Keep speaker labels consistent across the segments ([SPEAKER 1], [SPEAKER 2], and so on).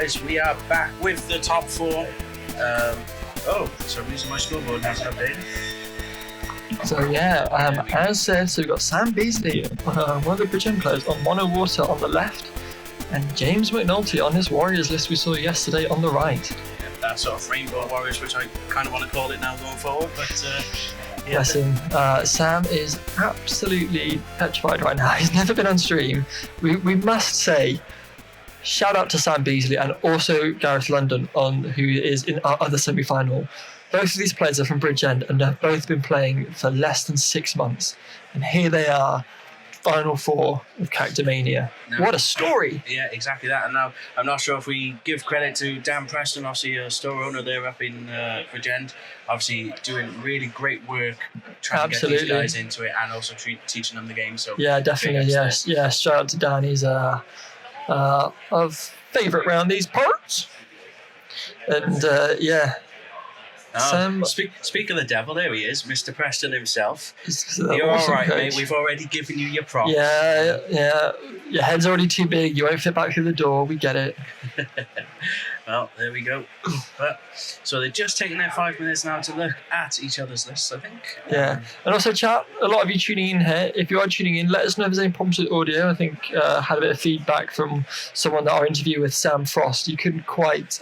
[SPEAKER 1] guys, we are back with the top four. For some reason my scoreboard hasn't updated.
[SPEAKER 2] So as said, so we've got Sam Beasley, one of the Bridgend players, on Mono Water on the left, and James McNulty on his Warriors list we saw yesterday on the right.
[SPEAKER 1] Yeah, that sort of Rainbow Warriors, which I kind of want to call it now going forward, but
[SPEAKER 2] Bless him. Sam is absolutely petrified right now. He's never been on stream. We must say, shout out to Sam Beasley and also Gareth London, who is in our other semi-final. Both of these players are from Bridgend and have both been playing for less than 6 months. And here they are, Final Four of CACTIMANIA. What a story!
[SPEAKER 1] Yeah, exactly that. And now, I'm not sure if we give credit to Dan Preston, obviously a store owner there up in Bridgend, obviously doing really great work trying to get these guys into it and also teaching them the game. So
[SPEAKER 2] yeah, definitely, yes. Yeah, shout out to Dan. He's of favourite round these parts. And
[SPEAKER 1] Speak of the devil, there he is, Mr. Preston himself.
[SPEAKER 2] You're
[SPEAKER 1] all right, mate. We've already given you your props.
[SPEAKER 2] Yeah. Your head's already too big. You won't fit back through the door. We get it.
[SPEAKER 1] Well, there we go. So they're just taking their 5 minutes now to look at each other's lists, I think.
[SPEAKER 2] Yeah. And also, chat, a lot of you tuning in here, if you are tuning in, let us know if there's any problems with audio. I think had a bit of feedback from someone that our interview with Sam Frost. You couldn't quite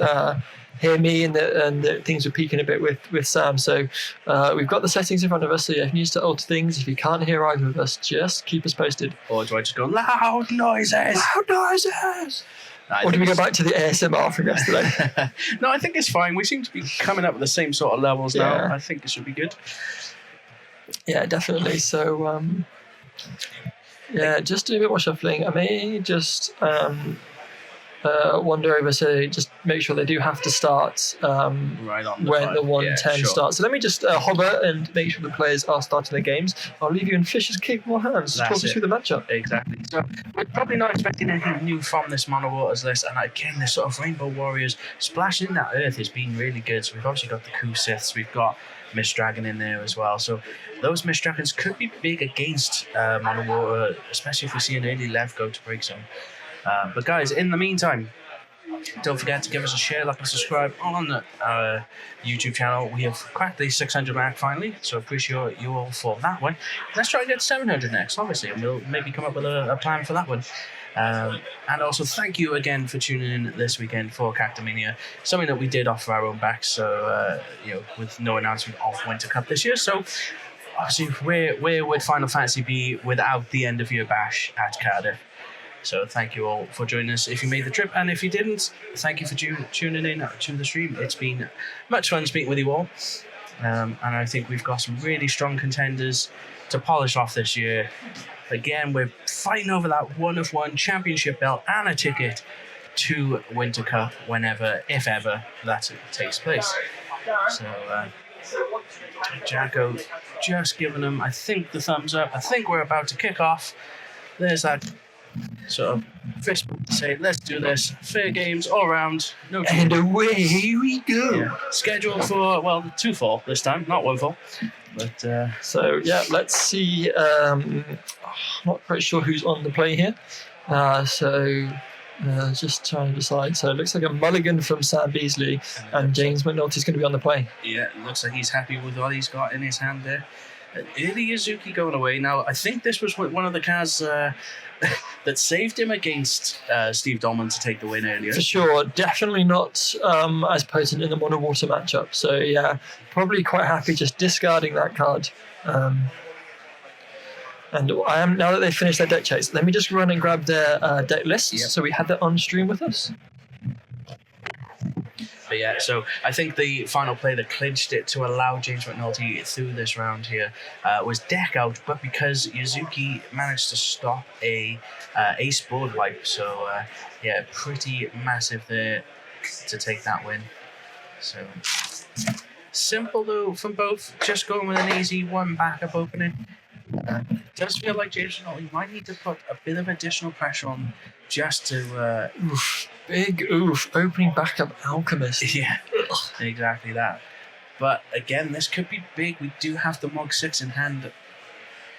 [SPEAKER 2] hear me and the things were peaking a bit with Sam. So we've got the settings in front of us. So yeah, if you need to alter things, if you can't hear either of us, just keep us posted.
[SPEAKER 1] Or do I just go, loud noises?
[SPEAKER 2] Loud noises! Or do we go back to the ASMR from yesterday?
[SPEAKER 1] No, I think it's fine. We seem to be coming up with the same sort of levels now. I think it should be good.
[SPEAKER 2] Yeah, definitely. So, just do a bit more shuffling. I may just wander over, so just make sure they do have to start
[SPEAKER 1] right on
[SPEAKER 2] when the 1:10 starts. So let me just hover and make sure the players are starting their games. I'll leave you in Fisher's capable hands to talk us through the matchup.
[SPEAKER 1] Exactly. So we're probably not expecting anything new from this Mono Waters list, and again, this sort of Rainbow Warriors splashing that earth has been really good. So we've obviously got the Coup Siths, we've got Mist Dragon in there as well. So those Mist Dragons could be big against Mono Water, especially if we see an early left go to break zone. But guys, in the meantime, don't forget to give us a share, like and subscribe on our YouTube channel. We have cracked the 600 mark finally, so appreciate you all for that one. Let's try to get 700 next, obviously, and we'll maybe come up with a plan for that one. And also thank you again for tuning in this weekend for CACTIMANIA, something that we did off of our own backs, so with no announcement of Winter Cup this year. So obviously, where would Final Fantasy be without the end of year bash at Cardiff? So thank you all for joining us if you made the trip, and if you didn't, thank you for tuning in to the stream. It's been much fun speaking with you all, and I think we've got some really strong contenders to polish off this year. Again, we're fighting over that one-of-one championship belt and a ticket to Winter Cup whenever, if ever, that takes place. So Jacko just giving them, I think, the thumbs up. I think we're about to kick off. There's that sort of fist bump to say, let's do this. Fair games all around. No
[SPEAKER 2] and away we go.
[SPEAKER 1] Yeah. Scheduled for, 2 fall this time, not 1 fall. But
[SPEAKER 2] let's see. Not quite sure who's on the play here. Just trying to decide. So it looks like a mulligan from Sam Beasley, and James McNulty's going to be on the play.
[SPEAKER 1] Yeah, it looks like he's happy with what he's got in his hand there. Early Yuzuki going away. Now, I think this was one of the cards that saved him against Steve Dolman to take the win earlier.
[SPEAKER 2] For sure. Definitely not as potent in the Mono Water matchup. So, yeah, probably quite happy just discarding that card. And I am, now that they've finished their deck checks, let me just run and grab their deck lists. Yep. So we had that on stream with us.
[SPEAKER 1] But yeah, so I think the final play that clinched it to allow James McNulty through this round here was Deck Out, but because Yuzuki managed to stop a ace board wipe, so pretty massive there to take that win. So simple though from both, just going with an easy one backup opening. Does feel like James McNulty might need to put a bit of additional pressure on just to
[SPEAKER 2] big opening backup Alchemist.
[SPEAKER 1] Yeah, exactly that. But again, this could be big. We do have the Mog 6 in hand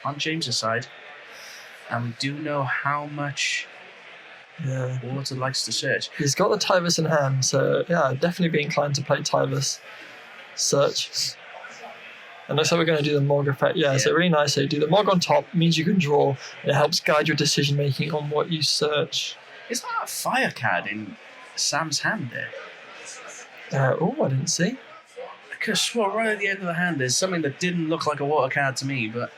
[SPEAKER 1] on James's side, and we do know how much
[SPEAKER 2] Yeah.
[SPEAKER 1] Water likes to search.
[SPEAKER 2] He's got the Tivus in hand, so yeah, I'd definitely be inclined to play Tivus Search. And looks like we're going to do the Mog effect. Yeah, so really nice. So you do the Mog on top, means you can draw, and it helps guide your decision making on what you search.
[SPEAKER 1] Is that a fire card in Sam's hand there?
[SPEAKER 2] I didn't see.
[SPEAKER 1] I could have swore right at the end of the hand there's something that didn't look like a water card to me, but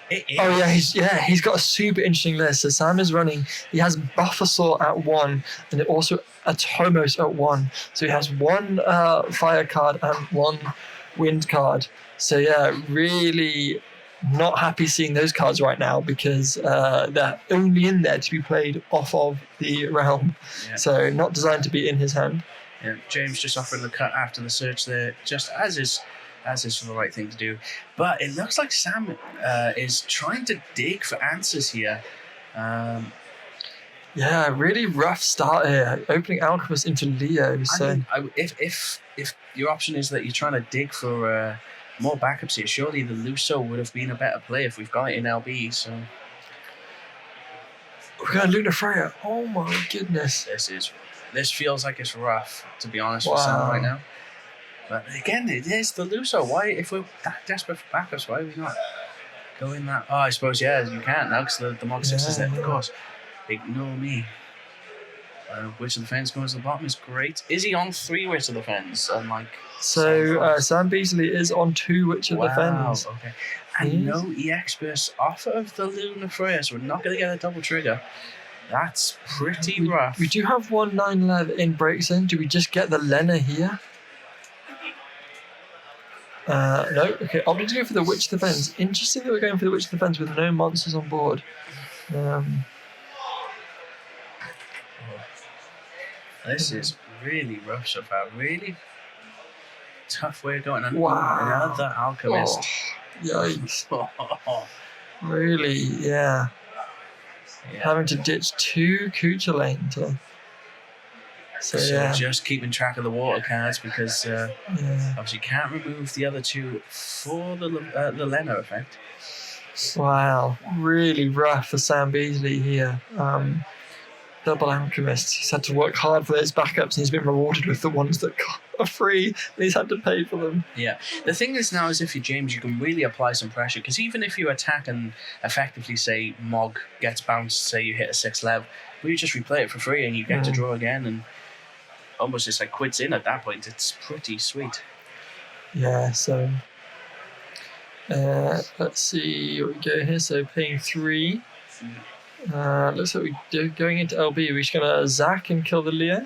[SPEAKER 1] it is.
[SPEAKER 2] Oh yeah, he's got a super interesting list. So Sam is running. He has Buffersaur at 1, and also Atomos at 1. So he has 1 fire card and 1 wind card. So yeah, really not happy seeing those cards right now because they're only in there to be played off of the realm. Yeah. So not designed to be in his hand.
[SPEAKER 1] Yeah, James just offering the cut after the search there, just as is for the right thing to do. But it looks like Sam is trying to dig for answers here.
[SPEAKER 2] Yeah, really rough start here. Opening Alchemist into Leo. So
[SPEAKER 1] I mean, if your option is that you're trying to dig for more backups here, surely the Luso would have been a better play if we've got it in LB. So
[SPEAKER 2] we got Luna Freya. Oh my goodness.
[SPEAKER 1] This feels like it's rough, to be honest, for Sam right now. But again, it is the Luso. Why, if we're that desperate for backups, why are we not going that? Oh, I suppose, yeah, you can't now because the Mog 6 is there, of course. Ignore me. Witch of the Fens going to the bottom is great. Is he on 3 Witch of the Fens?
[SPEAKER 2] Sam Beasley is on 2 Witch of the Fens.
[SPEAKER 1] Okay. And no EX burst off of the Luna Freya, so we're not going to get a double trigger. That's pretty rough.
[SPEAKER 2] We do have 1 9-lev in breaks in. Do we just get the Lena here? No. Okay, opting to go for the Witch of the Fens. Interesting that we're going for the Witch of the Fens with no monsters on board.
[SPEAKER 1] This is really rough so far. Really tough way of going.
[SPEAKER 2] Wow.
[SPEAKER 1] Another Alchemist.
[SPEAKER 2] Oh, yikes. Really, yeah. Having to ditch 2 Kuchulain. So
[SPEAKER 1] just keeping track of the water cards because obviously you can't remove the other 2 for the Lena effect.
[SPEAKER 2] Wow, really rough for Sam Beasley here. Double Alchemist. He's had to work hard for those backups and he's been rewarded with the ones that are free and he's had to pay for them.
[SPEAKER 1] Yeah. The thing is now is if you're James, you can really apply some pressure because even if you attack and effectively say Mog gets bounced, say you hit a 6 level, well, you just replay it for free and you get to draw again and almost just like quits in at that point. It's pretty sweet.
[SPEAKER 2] Yeah, so let's see what we go here. So paying 3. Looks like we're going into LB. Are we just going to Zac and kill the Leo?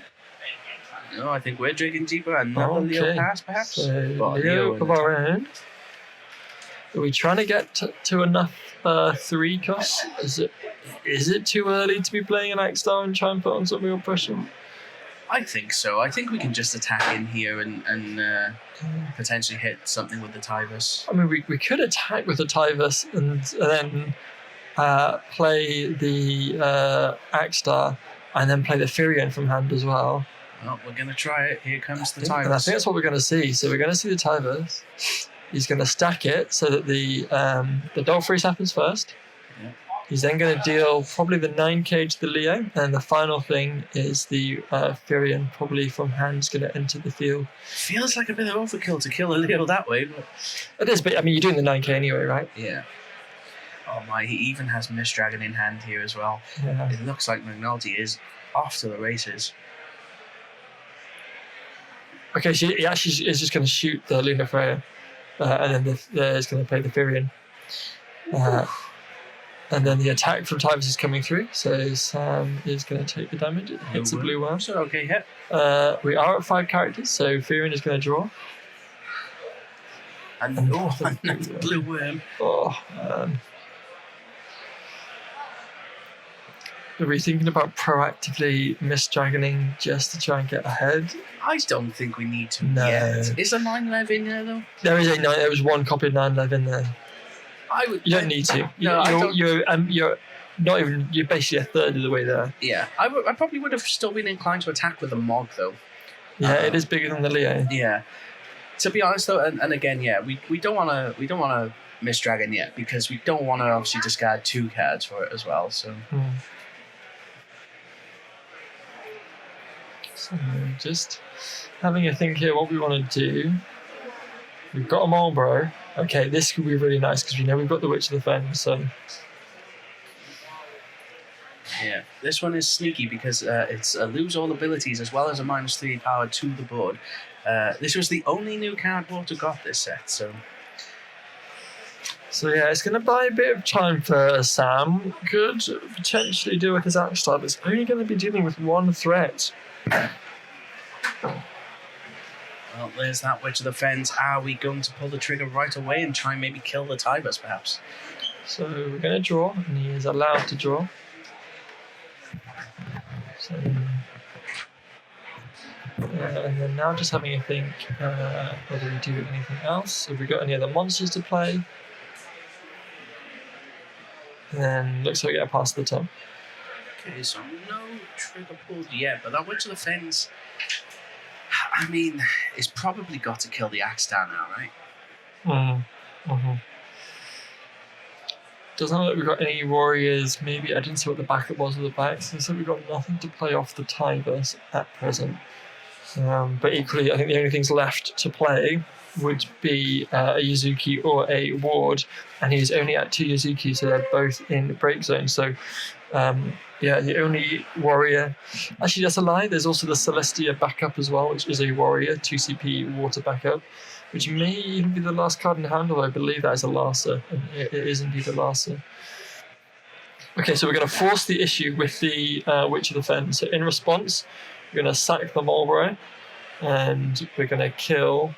[SPEAKER 1] No, I think we're digging deeper. Another Leo pass, perhaps?
[SPEAKER 2] So Leo of our own. Are we trying to get to enough 3 costs? Is it too early to be playing an X-Star and try and put on some real pressure?
[SPEAKER 1] I think so. I think we can just attack in here and potentially hit something with the Tivus.
[SPEAKER 2] I mean, we could attack with the Tivus and then play the X-Star and then play the Firion from hand as well.
[SPEAKER 1] Well, we're going to try it. Here comes the Tivus.
[SPEAKER 2] And I think that's what we're going to see. So we're going to see the Tivus. He's going to stack it so that the Dog Freeze happens first.
[SPEAKER 1] Yeah.
[SPEAKER 2] He's then going to deal probably the 9k to the Leo. And the final thing is the Firion, probably from hand, is going to enter the field.
[SPEAKER 1] Feels like a bit of overkill to kill a Leo that way. But
[SPEAKER 2] it is, but I mean, you're doing the 9k anyway, right?
[SPEAKER 1] Yeah. Oh my, he even has Mist Dragon in hand here as well.
[SPEAKER 2] Yeah.
[SPEAKER 1] It looks like McNulty is off to the races.
[SPEAKER 2] Okay, so he actually is just going to shoot the Luna Freya. And then he's going to play the Firion. And then the attack from Tivus is coming through. So Sam is going to take the damage. It hits the blue worm.
[SPEAKER 1] So, okay, hit.
[SPEAKER 2] We are at 5 characters, so Firion is going to draw.
[SPEAKER 1] And another blue worm.
[SPEAKER 2] Oh, man. Are we thinking about proactively Mist-Dragoning just to try and get ahead?
[SPEAKER 1] I don't think we need to
[SPEAKER 2] yet.
[SPEAKER 1] Is a 9-lev in there, though?
[SPEAKER 2] There was 1 copy of 9-lev in there. You don't need to. You're not even. You're basically a third of the way there.
[SPEAKER 1] Yeah, I probably would have still been inclined to attack with the Mog, though.
[SPEAKER 2] Yeah, it is bigger than the Leo.
[SPEAKER 1] Yeah. To be honest, though, and again, yeah, we don't want to Mist-Dragon yet because we don't want to obviously discard 2 cards for it as well. So.
[SPEAKER 2] So just having a think here what we want to do. We've got a Marlborough. Okay, this could be really nice because we know we've got the Witch of the Fen, so...
[SPEAKER 1] Yeah, this one is sneaky because it's a lose all abilities as well as a -3 power to the board. This was the only new card Water got this set, so...
[SPEAKER 2] So yeah, it's going to buy a bit of time for Sam. Could potentially deal with his axe star, but it's only going to be dealing with one threat.
[SPEAKER 1] Well, there's that Witch of the Fens. Are we going to pull the trigger right away and try and maybe kill the Tybus, perhaps?
[SPEAKER 2] So we're going to draw, and he is allowed to draw. So, and then now just having a think whether we do anything else. Have we got any other monsters to play? And then looks like we get past the turn.
[SPEAKER 1] Okay, so no trigger pulled yet, but that Witch of the Fens, I mean, it's probably got to kill the Axstar now, right?
[SPEAKER 2] Doesn't look like we've got any warriors. Maybe I didn't see what the backup was of the backs. So we've got nothing to play off the Tybus at present. But equally, I think the only things left to play would be a Yuzuki or a Ward, and he's only at 2 Yuzuki, so they're both in break zone. So, yeah, the only warrior... Actually, that's a lie. There's also the Celestia backup as well, which is a warrior, 2 CP water backup, which may even be the last card in hand, although I believe that is a Larsa, and it is indeed a Larsa. Okay, so we're going to force the issue with the Witch of the Fen. So in response, we're going to sack the Marlborough, and we're going to kill...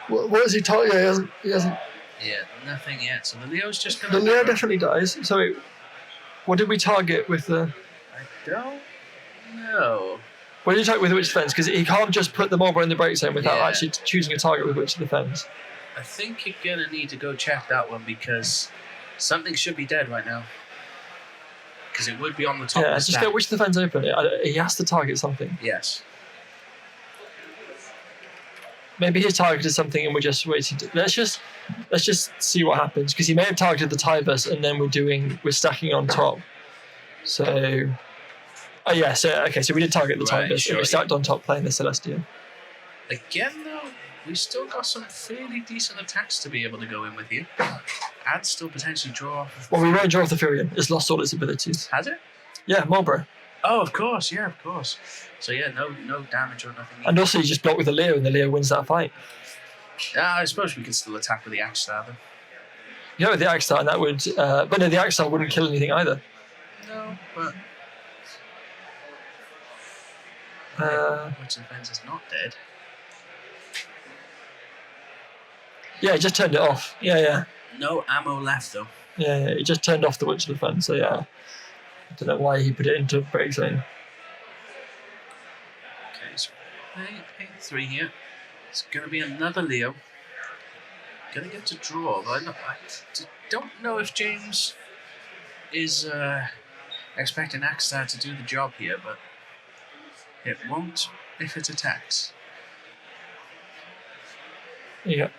[SPEAKER 2] what is he talking? Yeah, he hasn't.
[SPEAKER 1] Yeah, nothing yet. So the Leo's just going
[SPEAKER 2] to... The Leo definitely dies. So what did we target with the...
[SPEAKER 1] I don't know.
[SPEAKER 2] What did you target with the Witch of the Fens? Because he can't just put the Marlborough in the break zone without actually choosing a target with Witch of the Fens.
[SPEAKER 1] I think you're going to need to go check that one because something should be dead right now. Because it would be on the top of the
[SPEAKER 2] just
[SPEAKER 1] stack.
[SPEAKER 2] get Witch of the Fens open. He has to target something.
[SPEAKER 1] Yes.
[SPEAKER 2] Maybe he targeted something and we're just waiting to... Let's just see what happens. Because he may have targeted the Tybus and then we're stacking on top. So... Oh yeah, so we did target the Tybus and we stacked on top playing the Celestian.
[SPEAKER 1] Again though, we still got some fairly decent attacks to be able to go in with here. And still potentially draw off...
[SPEAKER 2] Well, we won't draw off the Furion. It's lost all its abilities.
[SPEAKER 1] Has it?
[SPEAKER 2] Yeah, Marlborough.
[SPEAKER 1] Oh, of course, yeah, of course. So yeah, no damage or nothing.
[SPEAKER 2] And also you just block with the Leo and the Leo wins that fight.
[SPEAKER 1] I suppose we can still attack with the Axstar then.
[SPEAKER 2] Yeah, with the Axstar, and that would... but no, the Axstar wouldn't kill anything either.
[SPEAKER 1] No, but... Witch of the Fens is not dead.
[SPEAKER 2] Yeah, he just turned it off. Yeah.
[SPEAKER 1] No ammo left though.
[SPEAKER 2] Yeah, he just turned off the Witch of the Fen, so yeah. I don't know why he put it into break zone.
[SPEAKER 1] Okay, so pay 3 here. It's going to be another Leo. Going to get to draw, but I don't know if James is expecting Axstar to do the job here, but it won't if it attacks.
[SPEAKER 2] Yeah.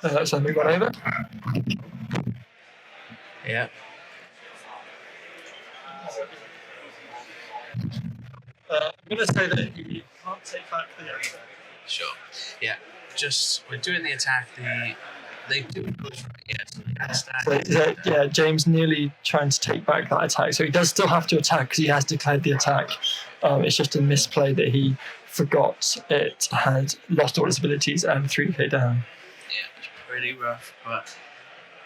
[SPEAKER 2] That's something got over.
[SPEAKER 1] Yeah.
[SPEAKER 2] I'm going to say that you can't take back the attack.
[SPEAKER 1] Sure. Yeah. We're doing the attack. They do push for it.
[SPEAKER 2] So, James nearly trying to take back that attack. So he does still have to attack because he has declared the attack. It's just a misplay that he forgot it had lost all its abilities and 3k down.
[SPEAKER 1] Yeah, it's pretty rough. But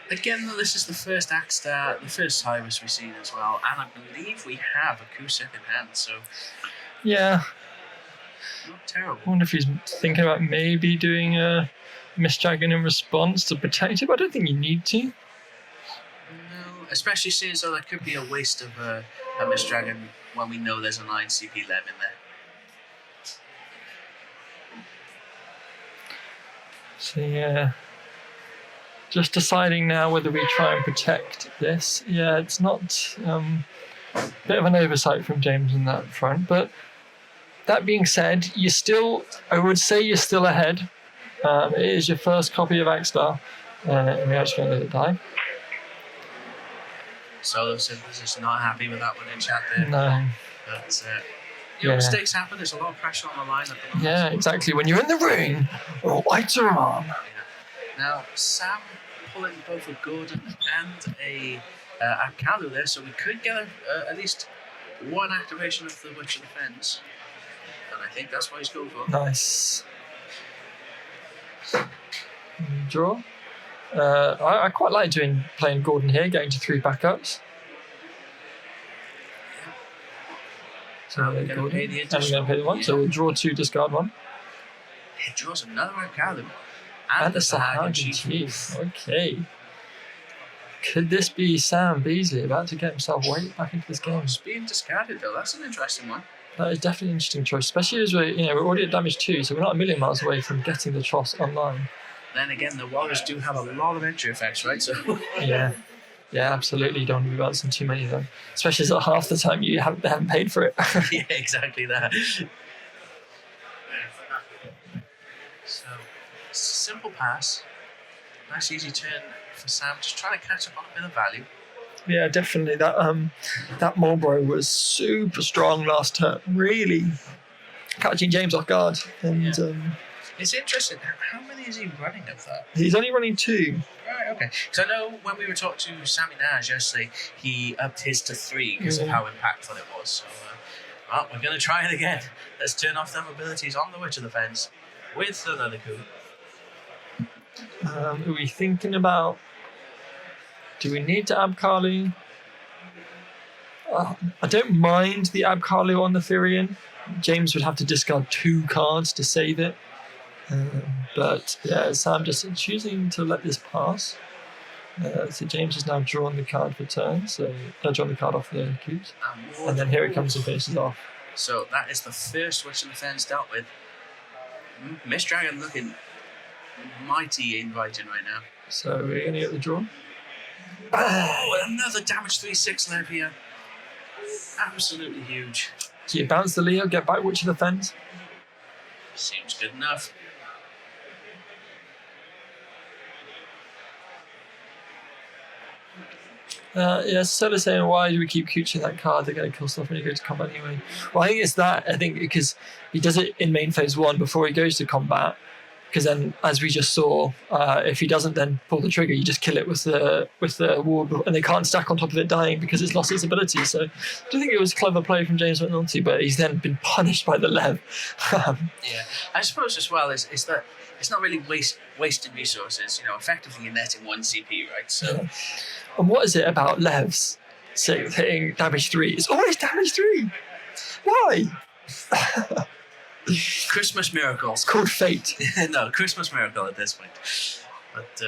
[SPEAKER 1] again, though, this is the first Axstar, the first Tybus we've seen as well. And I believe we have a Kusith in hand, so...
[SPEAKER 2] Yeah.
[SPEAKER 1] Not terrible.
[SPEAKER 2] I wonder if he's thinking about maybe doing a Mist Dragon in response to protect it, but I don't think you need to.
[SPEAKER 1] No, especially since that could be a waste of a Mist Dragon when we know there's a 9 CP Lem in there.
[SPEAKER 2] So yeah, just deciding now whether we try and protect this. Yeah, it's not bit of an oversight from James on that front, but that being said, I would say you're still ahead. It is your first copy of Axstar. And we're actually going to let it die.
[SPEAKER 1] Solo Synthesis not happy with that one in chat there.
[SPEAKER 2] No.
[SPEAKER 1] But, mistakes happen. There's a lot of pressure on the line at the moment.
[SPEAKER 2] Yeah, exactly. When you're in the ring, whites are on.
[SPEAKER 1] Yeah. Now, Sam pulling both a Gordon and a Akalu there, so we could get at least one activation of the Witch of the Fens. And I think that's what he's going for.
[SPEAKER 2] Nice. Draw. I quite like playing Gordon here, getting to 3 backups. So
[SPEAKER 1] we're going to pay the additional.
[SPEAKER 2] And we're going to pay the 1, so we'll draw 2, discard 1.
[SPEAKER 1] It draws another Akalu.
[SPEAKER 2] And the Sahagin Chief. Okay. Could this be Sam Beasley about to get himself way back into this game?
[SPEAKER 1] It's being discarded though. That's an interesting one.
[SPEAKER 2] That is definitely an interesting choice, especially as we're already at damage 2, so we're not a million miles away from getting the Tross online.
[SPEAKER 1] Then again, the Warriors do have a lot of entry effects, right? So
[SPEAKER 2] yeah, absolutely. You don't want to be bouncing too many of them, especially as half the time they haven't paid for it.
[SPEAKER 1] Yeah, exactly that. So, simple pass. Nice easy turn for Sam. Just trying to catch up on a bit of value.
[SPEAKER 2] Yeah, definitely. That Marlborough was super strong last turn. Really catching James off guard. And
[SPEAKER 1] it's interesting. How many is he running of that?
[SPEAKER 2] He's only running 2.
[SPEAKER 1] Right, okay. Because I know when we were talking to Sammy Nash yesterday, he upped his to 3 because of how impactful it was. So, we're going to try it again. Let's turn off them abilities on the Witch of the Fens with another coup.
[SPEAKER 2] Are we thinking about... Do we need to Abkali? I don't mind the Abkali on the Therian. James would have to discard 2 cards to save it. But yeah, Sam just choosing to let this pass. So James has now drawn the card for turn, so drawn the card off the cubes. And then here it comes and finishes off.
[SPEAKER 1] So that is the first Witch of the Fens dealt with. Miss Dragon looking mighty inviting right now.
[SPEAKER 2] So we're going to get the draw.
[SPEAKER 1] Oh, another damage 3/6 left here. Absolutely huge.
[SPEAKER 2] So you bounce the Leo, get back Witch of the Fens.
[SPEAKER 1] Seems good enough.
[SPEAKER 2] Solo saying, why do we keep cooching that card? They're going to kill stuff when you go to combat anyway. Well, I think it's that. I think because he does it in main phase 1 before he goes to combat. Because then, as we just saw, if he doesn't then pull the trigger, you just kill it with the ward, and they can't stack on top of it dying because it's lost its ability. So I do think it was a clever play from James McNulty, but he's then been punished by the Lev.
[SPEAKER 1] Yeah, I suppose as well is that it's not really wasting resources. Effectively you're netting 1 CP, right? So,
[SPEAKER 2] and what is it about Levs hitting damage 3? It's always damage 3. Why?
[SPEAKER 1] Christmas miracle.
[SPEAKER 2] It's called fate.
[SPEAKER 1] No, Christmas miracle at this point. But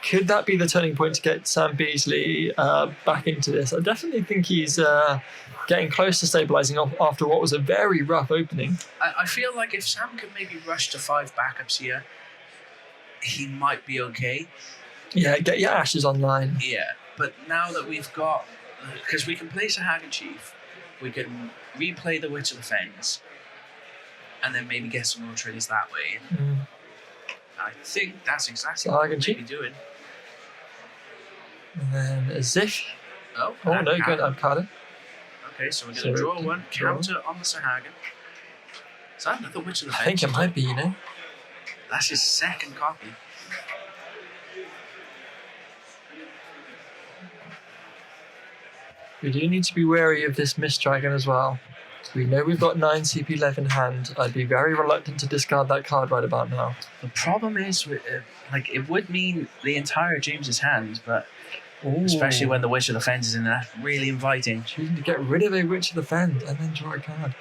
[SPEAKER 2] could that be the turning point to get Sam Beasley back into this? I definitely think he's getting close to stabilising off after what was a very rough opening.
[SPEAKER 1] I feel like if Sam could maybe rush to 5 backups here, he might be okay.
[SPEAKER 2] Yeah, get your Ashes online.
[SPEAKER 1] Yeah, but now that we've got... Because we can play Sahagin Chief, we can replay the Witch of the Fens, and then maybe get some more traders that way. I think that's exactly what we're maybe doing.
[SPEAKER 2] And then a Ziff.
[SPEAKER 1] Oh
[SPEAKER 2] no, good Abkali.
[SPEAKER 1] Okay, so we're going to draw 1, counter on the Sahagin. Is that another Witch of the Fens?
[SPEAKER 2] I think it might be,
[SPEAKER 1] That's his second copy.
[SPEAKER 2] We do need to be wary of this Mist Dragon as well. We know we've got 9 CP left in hand. I'd be very reluctant to discard that card right about now.
[SPEAKER 1] The problem is, it would mean the entire James's hand, but especially when the Witch of the Fens is in there, that's really inviting.
[SPEAKER 2] Choosing to get rid of a Witch of the Fens and then draw a card.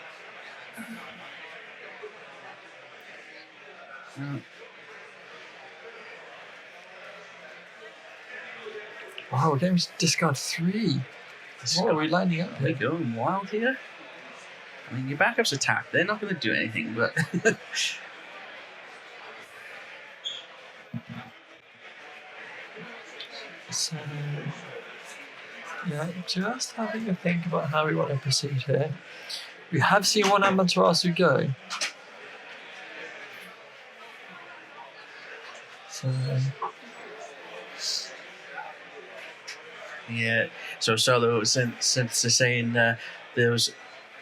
[SPEAKER 2] Wow, we're getting to discard 3. What are we lining up
[SPEAKER 1] here? Are we going wild here? I mean, your backups attack. They're not going to do anything, but...
[SPEAKER 2] So... Yeah, just having a think about how we want to proceed here. We have seen one Amaterasu go. So,
[SPEAKER 1] yeah. So Solo, since they're saying those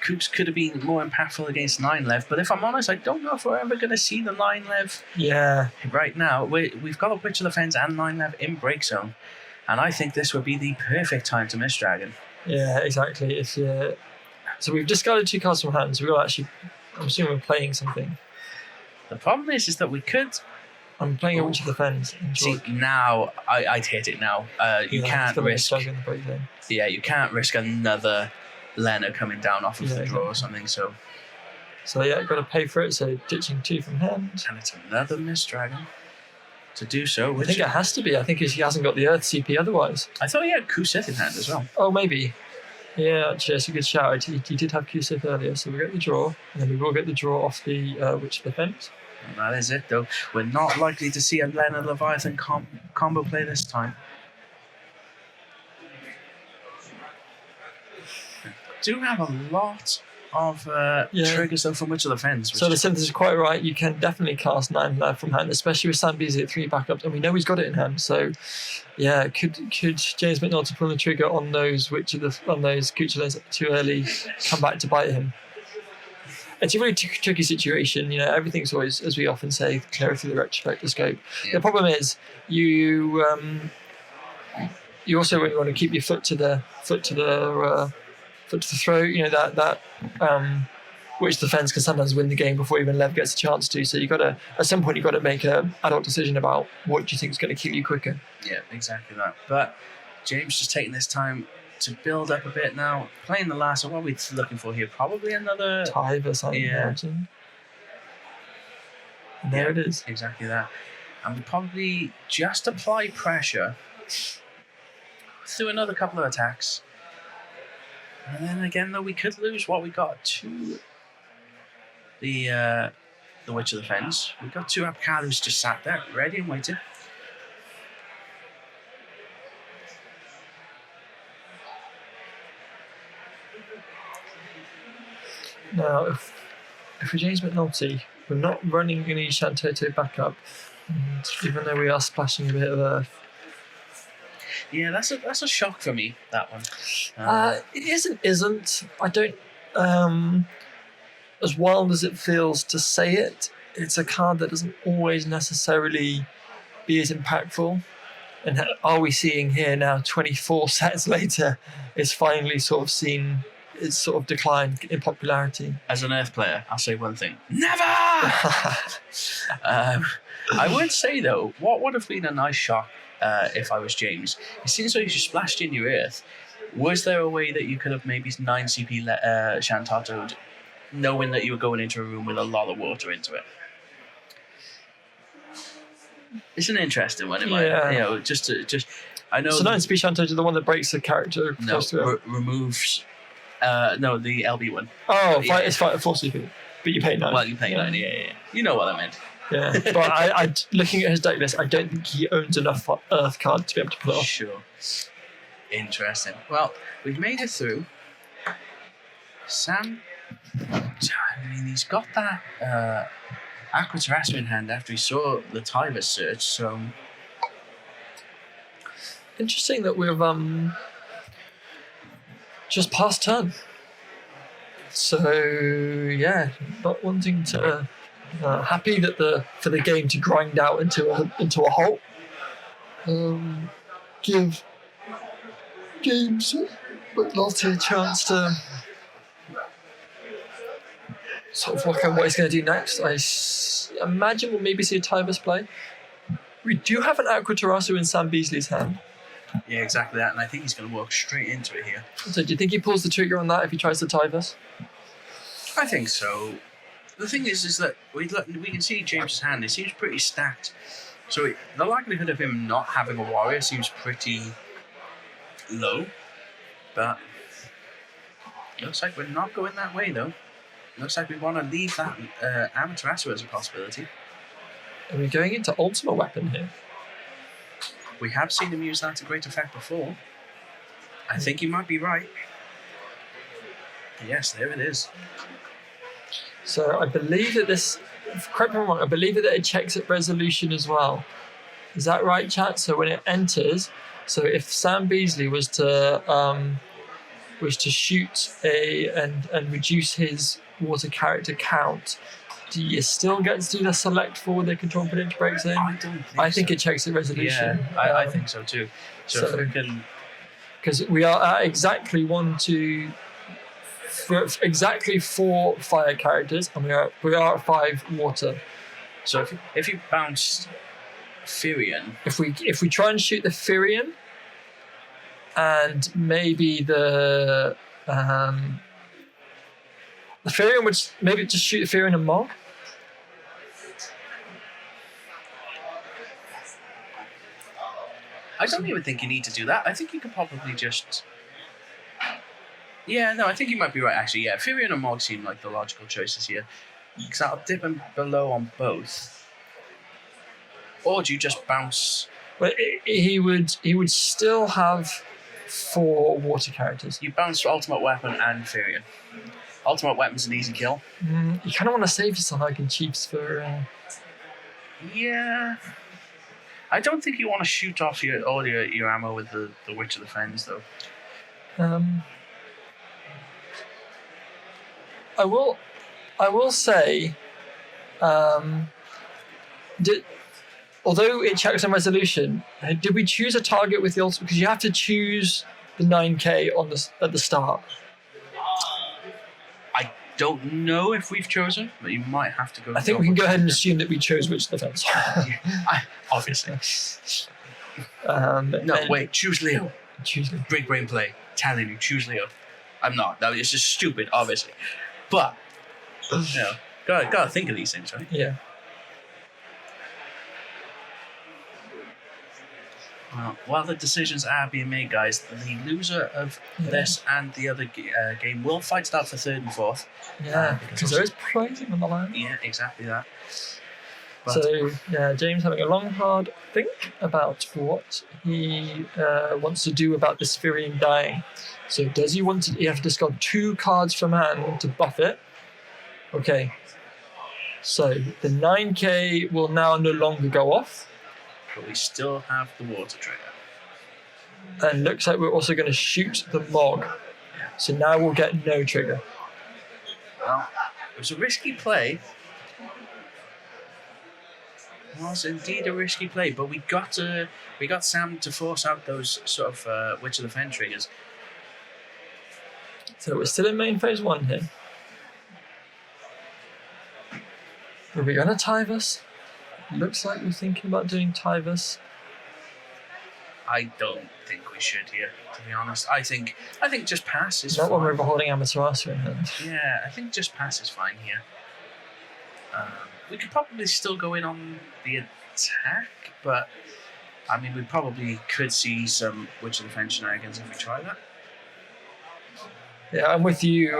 [SPEAKER 1] Coops could have been more impactful against 9-lev, but if I'm honest, I don't know if we're ever going to see the 9-lev.
[SPEAKER 2] Yeah.
[SPEAKER 1] Right now, we've got a Witch of the Fens and 9-lev in break zone, and I think this would be the perfect time to miss Dragon.
[SPEAKER 2] Yeah, exactly. So we've discarded 2 cards from hand, so we've got actually, I'm assuming we're playing something.
[SPEAKER 1] The problem is that we could.
[SPEAKER 2] I'm playing a Witch of the Fens.
[SPEAKER 1] See, now I'd hit it now. You can't risk. Yeah, you can't risk another Lena coming down off of the draw or something. So
[SPEAKER 2] yeah, got to pay for it. So ditching 2 from hand,
[SPEAKER 1] and it's another Miss Dragon. To do so,
[SPEAKER 2] I think it has to be. I think he hasn't got the Earth CP otherwise.
[SPEAKER 1] I thought he had Kusith in hand as well.
[SPEAKER 2] Oh, maybe. Yeah, actually, that's a good shout. He did have Kusith earlier, so we get the draw, and then we will get the draw off the Witch of the Fens.
[SPEAKER 1] That is it, though. We're not likely to see a Lena Leviathan combo play this time. Do have a lot of triggers though from Witch of the Fens.
[SPEAKER 2] So the synthesis is quite right. You can definitely cast 9-lev from hand, especially with Sam Beasley at 3 backups, and we know he's got it in hand. So yeah, could James McNulty pull the trigger on those Cactuars too early come back to bite him? It's a really tricky situation. Everything's always, as we often say, clearer through the retrospectoscope. Yeah. The problem is you also want to keep your foot to the throat. That which the Fens can sometimes win the game before even Lev gets a chance to. So at some point you've got to make an adult decision about what you think is going to kill you quicker.
[SPEAKER 1] Yeah, exactly that. But James just taking this time to build up a bit now, playing the last. So what are we looking for here? Probably another
[SPEAKER 2] Tivus, I imagine. And there it is.
[SPEAKER 1] Exactly that. And we probably just apply pressure through another couple of attacks. And then again, though, we could lose what we got to the Witch of the Fens. We got 2 Apkalus just sat there, ready and waiting.
[SPEAKER 2] Now, if we're James McNulty, we're not running any Shantoto backup, and even though we are splashing a bit of Earth.
[SPEAKER 1] Yeah, that's a shock for me, that one.
[SPEAKER 2] It isn't. I don't. As wild as it feels to say it, it's a card that doesn't always necessarily be as impactful. And are we seeing here now, 24 sets later, it's finally sort of seen its sort of decline in popularity?
[SPEAKER 1] As an Earth player, I'll say one thing: never. I would say though, what would have been a nice shock. If I was James, it seems like you splashed in your Earth. Was there a way that you could have maybe 9 CP Shantato'd, knowing that you were going into a room with a lot of water into it? It's an interesting one. I know.
[SPEAKER 2] So 9 CP Shantato's the one that breaks the character.
[SPEAKER 1] Removes. No, the LB one.
[SPEAKER 2] Oh, it's 4 CP, but you pay 9.
[SPEAKER 1] Well, you pay 9. Yeah. You know what I meant.
[SPEAKER 2] Yeah, but I looking at his deck list, I don't think he owns enough Earth cards to be able to pull it off.
[SPEAKER 1] Sure. Interesting. Well, we've made it through. Sam, he's got that Aquatarasu in hand after he saw the Tivus search, so...
[SPEAKER 2] Interesting that we've just passed turn. So, yeah, not wanting to... happy that for the game to grind out into a halt. Give James McNulty a chance to sort of work out what he's going to do next. I imagine we'll maybe see a Tivus play. We do have an Aquatarasu in Sam Beasley's hand.
[SPEAKER 1] Yeah, exactly that, and I think he's going to walk straight into it here.
[SPEAKER 2] So do you think he pulls the trigger on that if he tries to Tivus?
[SPEAKER 1] I think so. The thing is that we can see James's hand. It seems pretty stacked. So the likelihood of him not having a warrior seems pretty low. But looks like we're not going that way, though. Looks like we want to leave that Amaterasu as a possibility.
[SPEAKER 2] Are we going into Ultima Weapon here?
[SPEAKER 1] We have seen him use that to great effect before. I think you might be right. Yes, there it is.
[SPEAKER 2] So I believe that this, correct me if I'm wrong, I believe that it checks at resolution as well. Is that right, chat? So when it enters, so if Sam Beasley was to shoot and reduce his water character count, do you still get to do the select for the control predict breaks in?
[SPEAKER 1] I
[SPEAKER 2] think
[SPEAKER 1] so.
[SPEAKER 2] it checks at resolution.
[SPEAKER 1] Yeah, I think so too. So if we can,
[SPEAKER 2] because we are at exactly exactly 4 fire characters, and we are at 5 water.
[SPEAKER 1] So if you bounce Firion,
[SPEAKER 2] if we try and shoot the Firion, and maybe the Firion would maybe just shoot the Firion and Mog.
[SPEAKER 1] I don't even think you need to do that. I think you could probably just. Yeah, no, I think you might be right, actually. Yeah, Firion and Mog seem like the logical choices here. Because that'll dip him below on both. Or do you just bounce?
[SPEAKER 2] But he would still have 4 water characters.
[SPEAKER 1] You bounce Ultimate Weapon and Firion. Ultimate Weapon's an easy kill.
[SPEAKER 2] You kind of want to save yourself like Chiefs for.
[SPEAKER 1] Yeah. I don't think you want to shoot off all your ammo with the Witch of the Fens, though.
[SPEAKER 2] I will say, although it checks on resolution, did we choose a target with the ultimate? Because you have to choose the 9K at the start.
[SPEAKER 1] I don't know if we've chosen, but you might have to go.
[SPEAKER 2] I think we can go ahead and assume that we chose Witch of the Fence.
[SPEAKER 1] Obviously. Wait, choose Leo.
[SPEAKER 2] Choose Leo.
[SPEAKER 1] Big brain play. Telling you, choose Leo. I'm not. No, it's just stupid, obviously. But, gotta think of these things, right?
[SPEAKER 2] Yeah.
[SPEAKER 1] Well, while the decisions are being made, guys, the loser of this and the other game will fight it out for 3rd and 4th.
[SPEAKER 2] Yeah, because there is pricing on the line.
[SPEAKER 1] Yeah, exactly that. But
[SPEAKER 2] so, James having a long, hard think about what he wants to do about the Sphirion dying. So does he want to... You have to discard 2 cards from hand to buff it. Okay. So the 9K will now no longer go off.
[SPEAKER 1] But we still have the water trigger.
[SPEAKER 2] And looks like we're also going to shoot the Mog. So now we'll get no trigger.
[SPEAKER 1] Well, it was a risky play. It was indeed a risky play, but we got Sam to force out those sort of Witch of the Fen triggers.
[SPEAKER 2] So we're still in main phase 1 here. Are we going to Tyvus? Looks like we're thinking about doing Tyvus.
[SPEAKER 1] I don't think we should here, to be honest. I think just pass is
[SPEAKER 2] Not
[SPEAKER 1] fine.
[SPEAKER 2] when we're holding Amaterasu in hand.
[SPEAKER 1] Yeah, I think just pass is fine here. We could probably still go in on the attack, but I mean, we probably could see some Witch of the Fen shenanigans if we try that.
[SPEAKER 2] Yeah, I'm with you.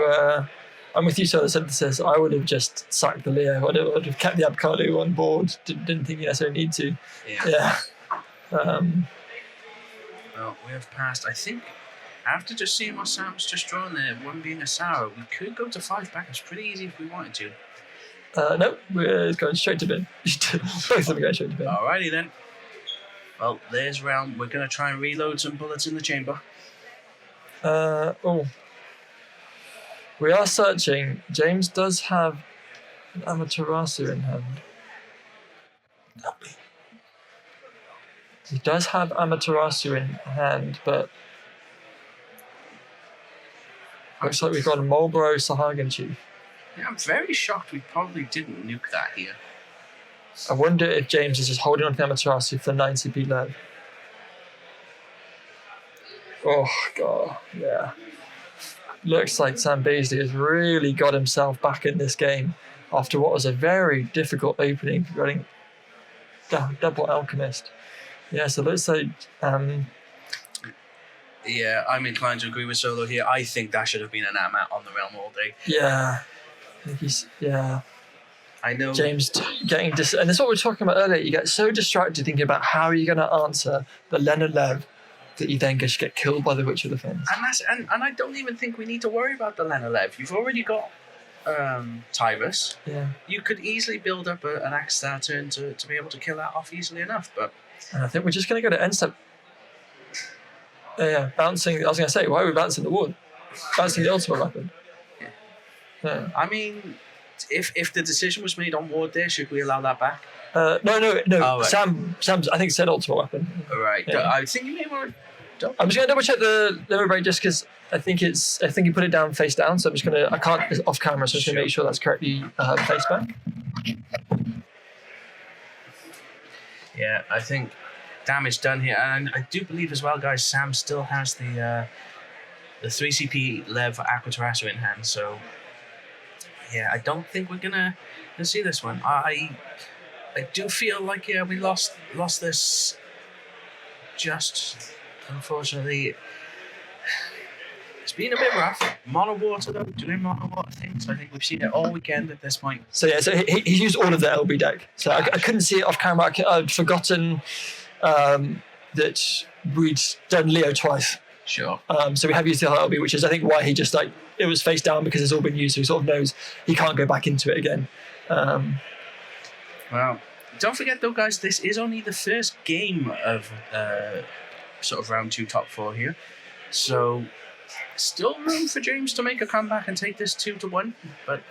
[SPEAKER 2] Solar Synthesis. I would have just sacked the Leo. I would have kept the Abkalu on board. Didn't think you necessarily need to. Yeah.
[SPEAKER 1] Well, we have passed. I think after just seeing what Sam's just drawn there, one being a Sour, we could go to 5 backups pretty easy if we wanted to.
[SPEAKER 2] No, we're going straight to bin. Both of them are going straight to bin.
[SPEAKER 1] Alrighty then. Well, there's round. We're going to try and reload some bullets in the chamber.
[SPEAKER 2] We are searching. James does have an Amaterasu in hand. He does have Amaterasu in hand, but looks like we've got a Marlboro Sahagin Chief.
[SPEAKER 1] Yeah, I'm very shocked we probably didn't nuke that here.
[SPEAKER 2] I wonder if James is just holding on to Amaterasu for 90p low. Oh, God, yeah. Looks like Sam Beasley has really got himself back in this game after what was a very difficult opening for running double Alchemist. Yeah, so let's say...
[SPEAKER 1] Yeah, I'm inclined to agree with Solo here. I think that should have been an Amat on the Realm all day.
[SPEAKER 2] Yeah.
[SPEAKER 1] I know.
[SPEAKER 2] James getting... and this is what we were talking about earlier. You get so distracted thinking about how you're going to answer the Leonard Lev that you then just get killed by the Witch of the Fens.
[SPEAKER 1] And I don't even think we need to worry about the Lenalev. You've already got Tyrus.
[SPEAKER 2] Yeah.
[SPEAKER 1] You could easily build up an Axe Star turn to be able to kill that off easily enough. But
[SPEAKER 2] And I think we're just going to go to end step. Yeah, bouncing. I was going to say, why are we bouncing the wood? Bouncing the ultimate weapon. Yeah.
[SPEAKER 1] I mean, if the decision was made on ward there, should we allow that back?
[SPEAKER 2] No.
[SPEAKER 1] Oh, right.
[SPEAKER 2] Sam's, I think, said ultimate weapon.
[SPEAKER 1] All right.
[SPEAKER 2] Yeah.
[SPEAKER 1] I think you may want to.
[SPEAKER 2] I'm just going to double check the limit break just because I think you put it down face down. So I'm just going to, I can't, it's off camera, so I'm just going to make sure that's correctly face back.
[SPEAKER 1] Yeah, I think damage done here. And I do believe as well, guys, Sam still has the 3CP Lev Aquaterrasso in hand. So, yeah, I don't think we're going to see this one. I do feel like, yeah, we lost this just, unfortunately. It's been a bit rough. Mono water, though, doing mono water things. I think we've seen it all weekend at this point.
[SPEAKER 2] So, yeah, so he's used all of the LB deck. So I couldn't see it off camera. I'd forgotten that we'd done Leo twice.
[SPEAKER 1] Sure.
[SPEAKER 2] So we have used the LB, which is, I think, why he just, like, it was face down because it's all been used. So he sort of knows he can't go back into it again.
[SPEAKER 1] Well, don't forget, though, guys, this is only the first game of sort of round 2 top 4 here. So, still room for James to make a comeback and take this 2-1, but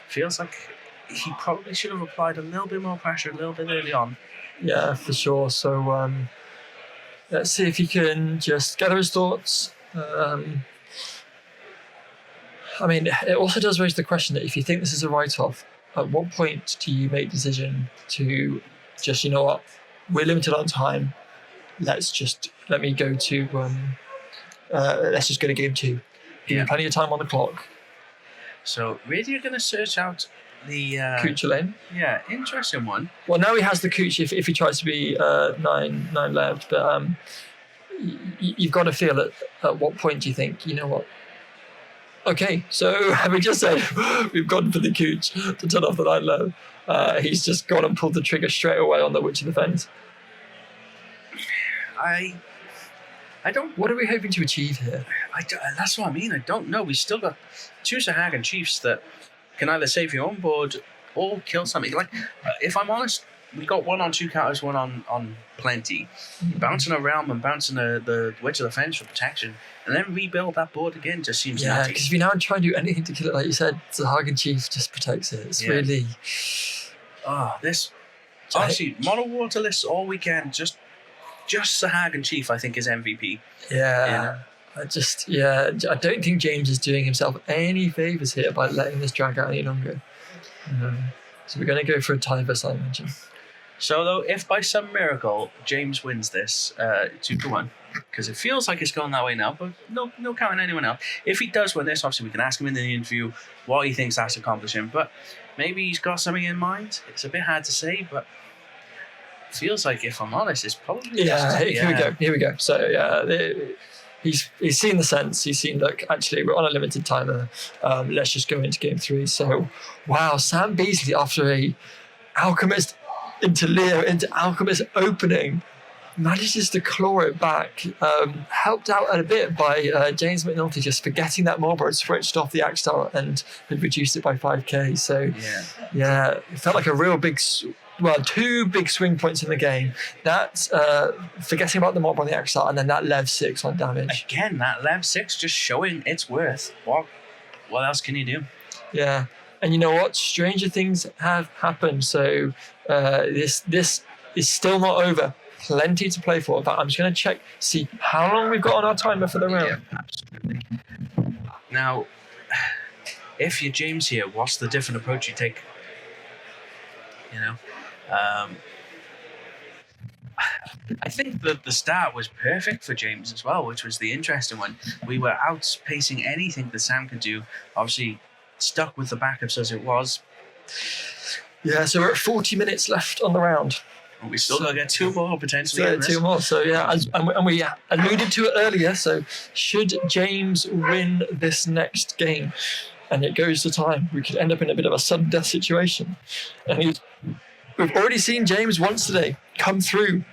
[SPEAKER 1] feels like he probably should have applied a little bit more pressure a little bit early on.
[SPEAKER 2] Yeah, for sure. So let's see if he can just gather his thoughts. I mean, it also does raise the question that if you think this is a write-off, at what point do you make the decision to just, you know what, we're limited on time, let me go to, let's just go to game 2. Give you plenty of time on the clock.
[SPEAKER 1] So, really, you're going to search out the...
[SPEAKER 2] Cooch lane.
[SPEAKER 1] Yeah, interesting one.
[SPEAKER 2] Well, now he has the Cooch if he tries to be 9 left, but you've got to feel at what point do you think, you know what, okay, so having just said we've gone for the Cooch to turn off the 9 low, he's just gone and pulled the trigger straight away on the Witch of the Fens.
[SPEAKER 1] I don't...
[SPEAKER 2] What are we hoping to achieve here?
[SPEAKER 1] That's what I mean. I don't know. We still got 2 Sahagan Chiefs that can either save your own board or kill something. Like, if I'm honest, we got 1 on 2 counters, 1 on plenty. Bouncing a Realm and bouncing the Witch of the Fence for protection, and then rebuild that board again just seems nutty.
[SPEAKER 2] Yeah, because if you now try and do anything to kill it, like you said, the Hagen Chief just protects it. It's really...
[SPEAKER 1] this... Honestly, mono water lists all weekend, just Sahagan Chief, I think, is MVP.
[SPEAKER 2] Yeah. I don't think James is doing himself any favours here by letting this drag out any longer. So we're going to go for a Tyvus, I mentioned.
[SPEAKER 1] So, though, if by some miracle James wins this 2-1, because it feels like it's going that way now, but no counting anyone else. If he does win this, obviously we can ask him in the interview what he thinks that's accomplishing, but maybe he's got something in mind. It's a bit hard to say, but feels like, if I'm honest, it's probably here we go. So he's seen the sense. He's seen, look, actually we're on a limited timer. Let's just go into game 3. So wow, Sam Beasley, after a Alchemist into Leo into Alchemist opening, manages to claw it back. Helped out a bit by James McNulty just forgetting that Marlborough had switched off the Axe Star and had reduced it by 5k. So it felt like a real big... Well, 2 big swing points in the game. That's forgetting about the mob on the Axe Star, and then that Lev 6 on damage. Again, that Lev 6 just showing its worth. What else can you do?
[SPEAKER 2] Yeah. And you know what? Stranger things have happened. So this is still not over. Plenty to play for. In fact, I'm just going to check, see how long we've got on our timer for the round.
[SPEAKER 1] Yeah, absolutely. Now, if you're James here, what's the different approach you take? You know? I think that the start was perfect for James as well, which was the interesting one. We were outpacing anything that Sam could do. Obviously, stuck with the backups as it was.
[SPEAKER 2] Yeah, so we're at 40 minutes left on the round.
[SPEAKER 1] And we still got to get 2 more potentially.
[SPEAKER 2] 2 more. So yeah, and we alluded to it earlier. So should James win this next game, and it goes to time, we could end up in a bit of a sudden death situation. And we've already seen James once today come through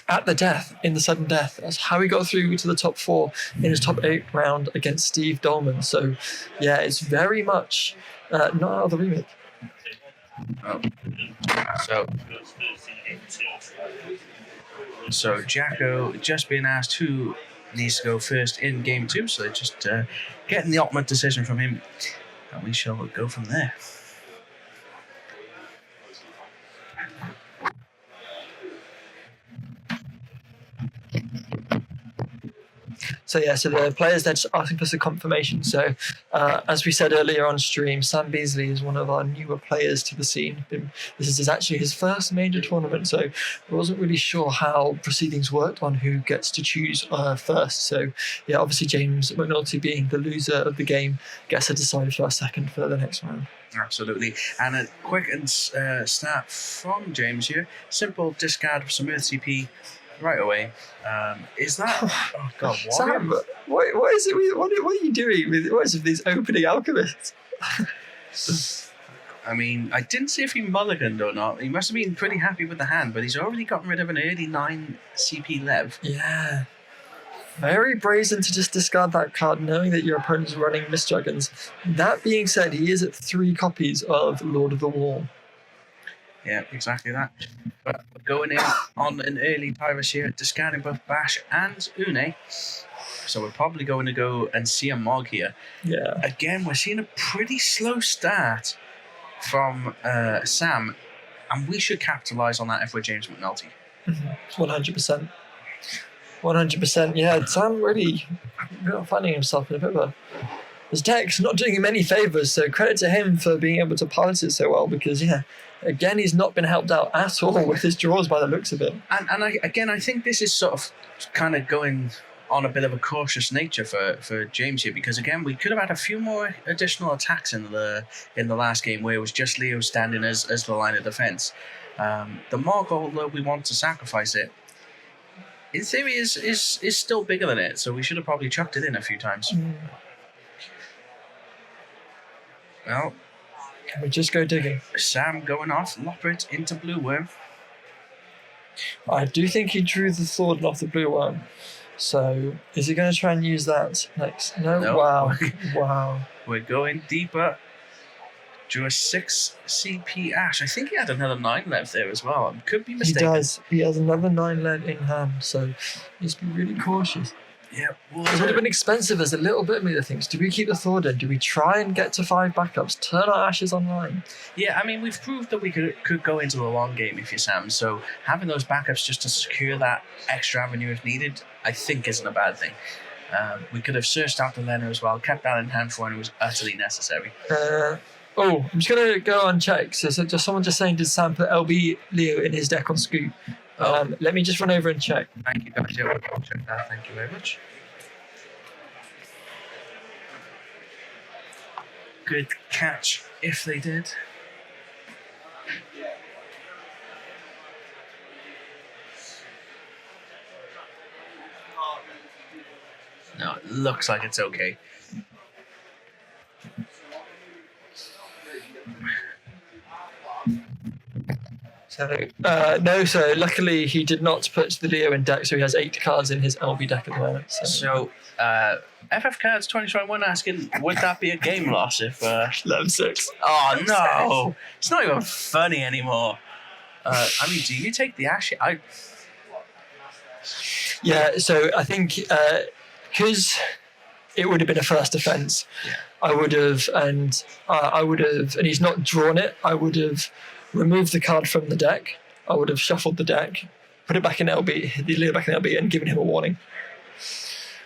[SPEAKER 2] at the death, in the sudden death. That's how he got through to the top 4 in his top 8 round against Steve Dolman. So, yeah, it's very much not out of the remake.
[SPEAKER 1] Oh. So Jacko just being asked who needs to go first in game 2, so just getting the ultimate decision from him, and we shall go from there.
[SPEAKER 2] So the players, they're just asking for some confirmation. So as we said earlier on stream, Sam Beasley is one of our newer players to the scene. This is actually his first major tournament, so I wasn't really sure how proceedings worked on who gets to choose first. So yeah, obviously James McNulty, being the loser of the game, gets to decide first, second for the next round.
[SPEAKER 1] Absolutely. And a quick stat from James here. Simple discard of some Earth CP right away. Is that... Oh, God, what?
[SPEAKER 2] Sam, what is it? What are you doing with these opening alchemists?
[SPEAKER 1] I mean, I didn't see if he mulliganed or not. He must have been pretty happy with the hand, but he's already gotten rid of an early 9 CP Lev.
[SPEAKER 2] Yeah. Very brazen to just discard that card, knowing that your opponent's running Mist Dragons. That being said, he is at 3 copies of Lord of the Wall.
[SPEAKER 1] Yeah, exactly that. But going in on an early Tyrus here, discarding both Bash and Une. So we're probably going to go and see a Mog here.
[SPEAKER 2] Yeah.
[SPEAKER 1] Again, we're seeing a pretty slow start from Sam, and we should capitalise on that if we're James McNulty.
[SPEAKER 2] 100%. 100%. Yeah, Sam really finding himself in a bit of a... His deck's not doing him any favours, so credit to him for being able to pilot it so well, because, yeah, again, he's not been helped out at all with his draws by the looks of it.
[SPEAKER 1] And I think this is sort of kind of going on a bit of a cautious nature for James here, because, again, we could have had a few more additional attacks in the last game where it was just Leo standing as the line of defence. The Mog, although we want to sacrifice it, in theory is still bigger than it, so we should have probably chucked it in a few times. Well,
[SPEAKER 2] can we just go digging?
[SPEAKER 1] Sam going off, Loppert into Blue Worm.
[SPEAKER 2] I do think he drew the Thorn off the Blue Worm. So, is he going to try and use that next? No? Wow. Wow.
[SPEAKER 1] We're going deeper. Drew a 6 CP Ash. I think he had another 9 left there as well. I could be mistaken.
[SPEAKER 2] He does. He has another 9 lead in hand, so just be really cautious.
[SPEAKER 1] Yeah,
[SPEAKER 2] it would have been expensive as a little bit of other things. Do we keep the Thord in? Do we try and get to 5 backups? Turn our Ashes online?
[SPEAKER 1] Yeah, I mean, we've proved that we could go into the long game if you're Sam. So having those backups just to secure that extra avenue if needed, I think isn't a bad thing. We could have searched out the Lena as well, kept that in hand for when it was utterly necessary.
[SPEAKER 2] I'm just going to go and check. So just someone just saying, did Sam put LB Leo in his deck on Scoop? Let me just run over and check.
[SPEAKER 1] Thank you, guys. Yeah, I'll check that. Thank you very much. Good catch if they did. No, it looks like it's okay.
[SPEAKER 2] So luckily he did not put the Leo in deck, so he has 8 cards in his LB deck at the moment.
[SPEAKER 1] So FF Cards 2021 asking, would that be a game loss if...
[SPEAKER 2] 11-6.
[SPEAKER 1] Oh, no. It's not even funny anymore. I mean, do you take the Ash?
[SPEAKER 2] Yeah, so I think because it would have been a first offence, I would have, and he's not drawn it, I would have removed the card from the deck, I would have shuffled the deck, put it back in LB, the Leo back in LB, and given him a warning.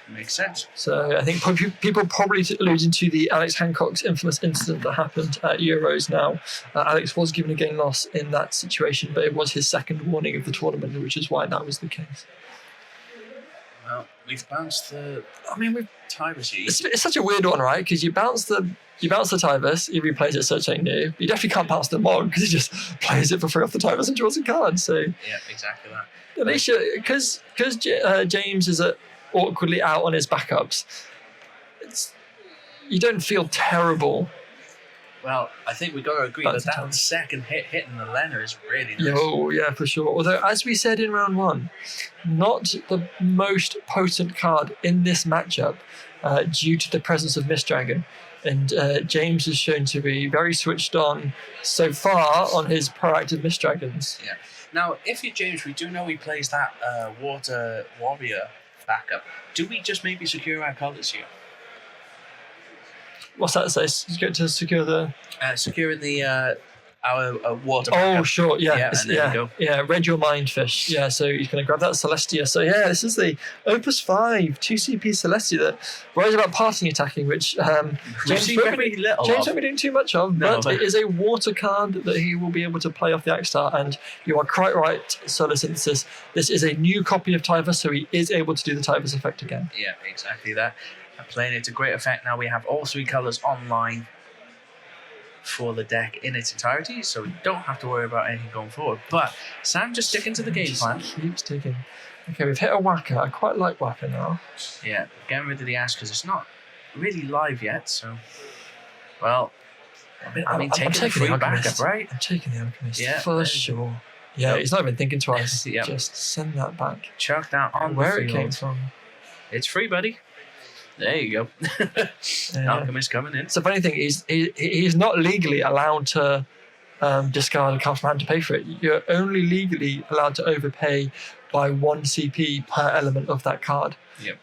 [SPEAKER 1] Makes sense.
[SPEAKER 2] So I think people probably alluding to the Alex Hancock's infamous incident that happened at Euros now. Alex was given a game loss in that situation, but it was his second warning of the tournament, which is why that was the case.
[SPEAKER 1] Well, we've bounced the... Tybus.
[SPEAKER 2] It's such a weird one, right? Because you bounce the Tybus, he replays it search something new. You definitely can't bounce the Mog because he just plays it for free off the Tybus and draws a card. So
[SPEAKER 1] yeah, exactly that.
[SPEAKER 2] At least because James is awkwardly out on his backups, you don't feel terrible
[SPEAKER 1] Well, I think we got to agree
[SPEAKER 2] That's
[SPEAKER 1] that
[SPEAKER 2] tough.
[SPEAKER 1] second hitting the Lena is really nice.
[SPEAKER 2] Yeah, for sure. Although, as we said in round one, not the most potent card in this matchup due to the presence of Mist Dragon. And James has shown to be very switched on so far on his proactive Mist Dragons.
[SPEAKER 1] Yeah. Now, if you're James, we do know he plays that Water Warrior backup. Do we just maybe secure our colours here?
[SPEAKER 2] What's that say? You get to secure the...
[SPEAKER 1] Securing the our water backup.
[SPEAKER 2] Oh, sure, yeah.
[SPEAKER 1] Yeah, and there we go.
[SPEAKER 2] Yeah, read your mind, Fish. Yeah, so he's going to grab that Celestia. So yeah, this is the Opus 5 2CP Celestia that worries about passing attacking, which James won't be doing too much of, but it is a water card that he will be able to play off the X-Star, and you are quite right, Solar Synthesis. This is a new copy of Tyvus, so he is able to do the Tyvus effect again.
[SPEAKER 1] Yeah, exactly that. Playing it to great effect. Now we have all three colours online for the deck in its entirety, so we don't have to worry about anything going forward. But Sam just sticking to the game plan.
[SPEAKER 2] Keeps taking. Okay, we've hit a Whacker. I quite like Whacker now.
[SPEAKER 1] Yeah, getting rid of the Ash because it's not really live yet. So, well, I mean, taking the free backup, right?
[SPEAKER 2] I'm taking the Alchemist,
[SPEAKER 1] yeah,
[SPEAKER 2] for sure. Yeah, he's not even thinking twice.
[SPEAKER 1] Yep.
[SPEAKER 2] Just send that back.
[SPEAKER 1] Chuck that on
[SPEAKER 2] where
[SPEAKER 1] the
[SPEAKER 2] it
[SPEAKER 1] field.
[SPEAKER 2] came from.
[SPEAKER 1] It's free, buddy. There you go. Alchemist coming in.
[SPEAKER 2] So funny thing is, he's not legally allowed to discard a cast man to pay for it. You're only legally allowed to overpay by 1 CP per element of that card.
[SPEAKER 1] Yep.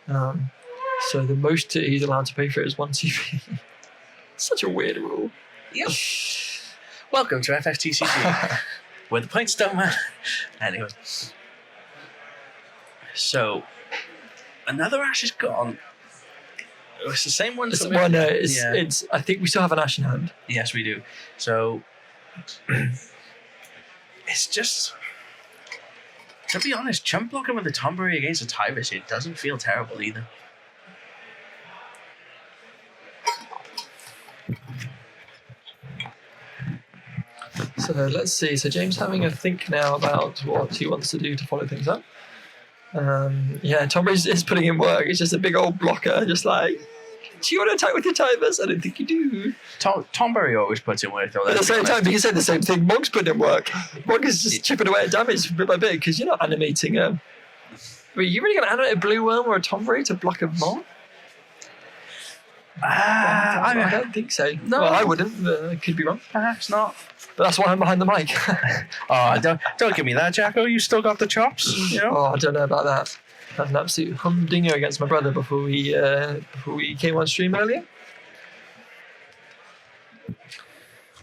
[SPEAKER 2] So the most he's allowed to pay for it is 1 CP. Such a weird rule.
[SPEAKER 1] Yep. Welcome to FFTCG, where the points don't matter. Anyway. So, another Ash is gone. It's the same one.
[SPEAKER 2] Well, no, it's. I think we still have an Ash in hand.
[SPEAKER 1] Yes, we do. So it's just, to be honest, chump blocking with the Tomberry against a Tyvus, it doesn't feel terrible either.
[SPEAKER 2] So let's see. So James having a think now about what he wants to do to follow things up. Yeah, Tomberry is putting in work. It's just a big old blocker, just like, do you want to attack with your Tyvus? I don't think you do.
[SPEAKER 1] Tomberry always puts in work, though.
[SPEAKER 2] At the same time, you can say the same thing. Mog's putting in work. Mog is just chipping away at damage bit by bit because you're not animating him. Wait, you really going to animate a blue worm or a Tomberry to block a Mog? I don't think so.
[SPEAKER 1] No.
[SPEAKER 2] Well, I wouldn't. I could be wrong.
[SPEAKER 1] Perhaps not.
[SPEAKER 2] But that's why I'm behind the mic.
[SPEAKER 1] Oh, don't give me that, Jacko. You still got the chops. You know?
[SPEAKER 2] Oh, I don't know about that. I had an absolute humdinger against my brother before we came on stream earlier.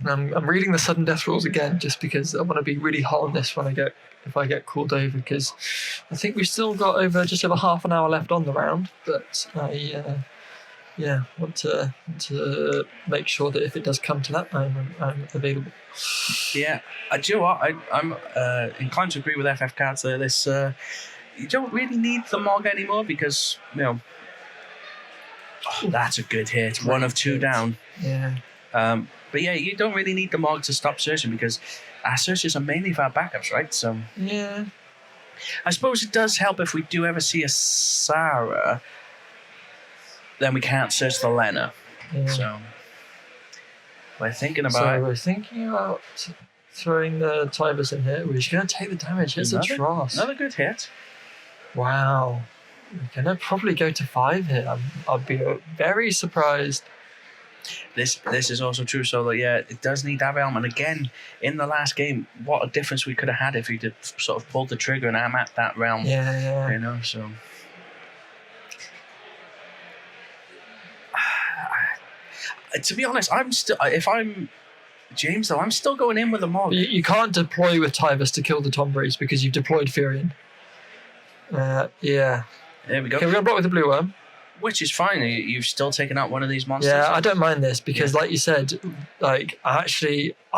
[SPEAKER 2] And I'm reading the sudden death rules again just because I want to be really hot on this if I get called over, because I think we've still got just over half an hour left on the round, but I want to make sure that if it does come to that, I'm available.
[SPEAKER 1] Yeah, do you know what? I'm inclined to agree with FF Cards there. This you don't really need the Mog anymore because, that's a good hit. One of two down.
[SPEAKER 2] Yeah.
[SPEAKER 1] But yeah, you don't really need the Mog to stop searching because our searches are mainly for our backups, right? So
[SPEAKER 2] yeah,
[SPEAKER 1] I suppose it does help if we do ever see a Sarah, then we can't search the Lena.
[SPEAKER 2] Yeah.
[SPEAKER 1] So we're thinking about
[SPEAKER 2] throwing the Tyvus in here. We're just going to take the damage. It's a Tross.
[SPEAKER 1] Another good hit.
[SPEAKER 2] Wow. We're going to probably go to 5 here. I'd be very surprised.
[SPEAKER 1] This is also true. So it does need that realm. And again, in the last game, what a difference we could have had if we did sort of pulled the trigger and I'm at that realm.
[SPEAKER 2] Yeah.
[SPEAKER 1] So. To be honest, if I'm James, though, I'm still going in with the Mog.
[SPEAKER 2] You can't deploy with Tyvus to kill the Tomberries because you've deployed Furion. Yeah.
[SPEAKER 1] There we go.
[SPEAKER 2] Okay, we're going to block with the blue worm.
[SPEAKER 1] Which is fine. You've still taken out one of these monsters.
[SPEAKER 2] Yeah, I don't mind this because, like you said, I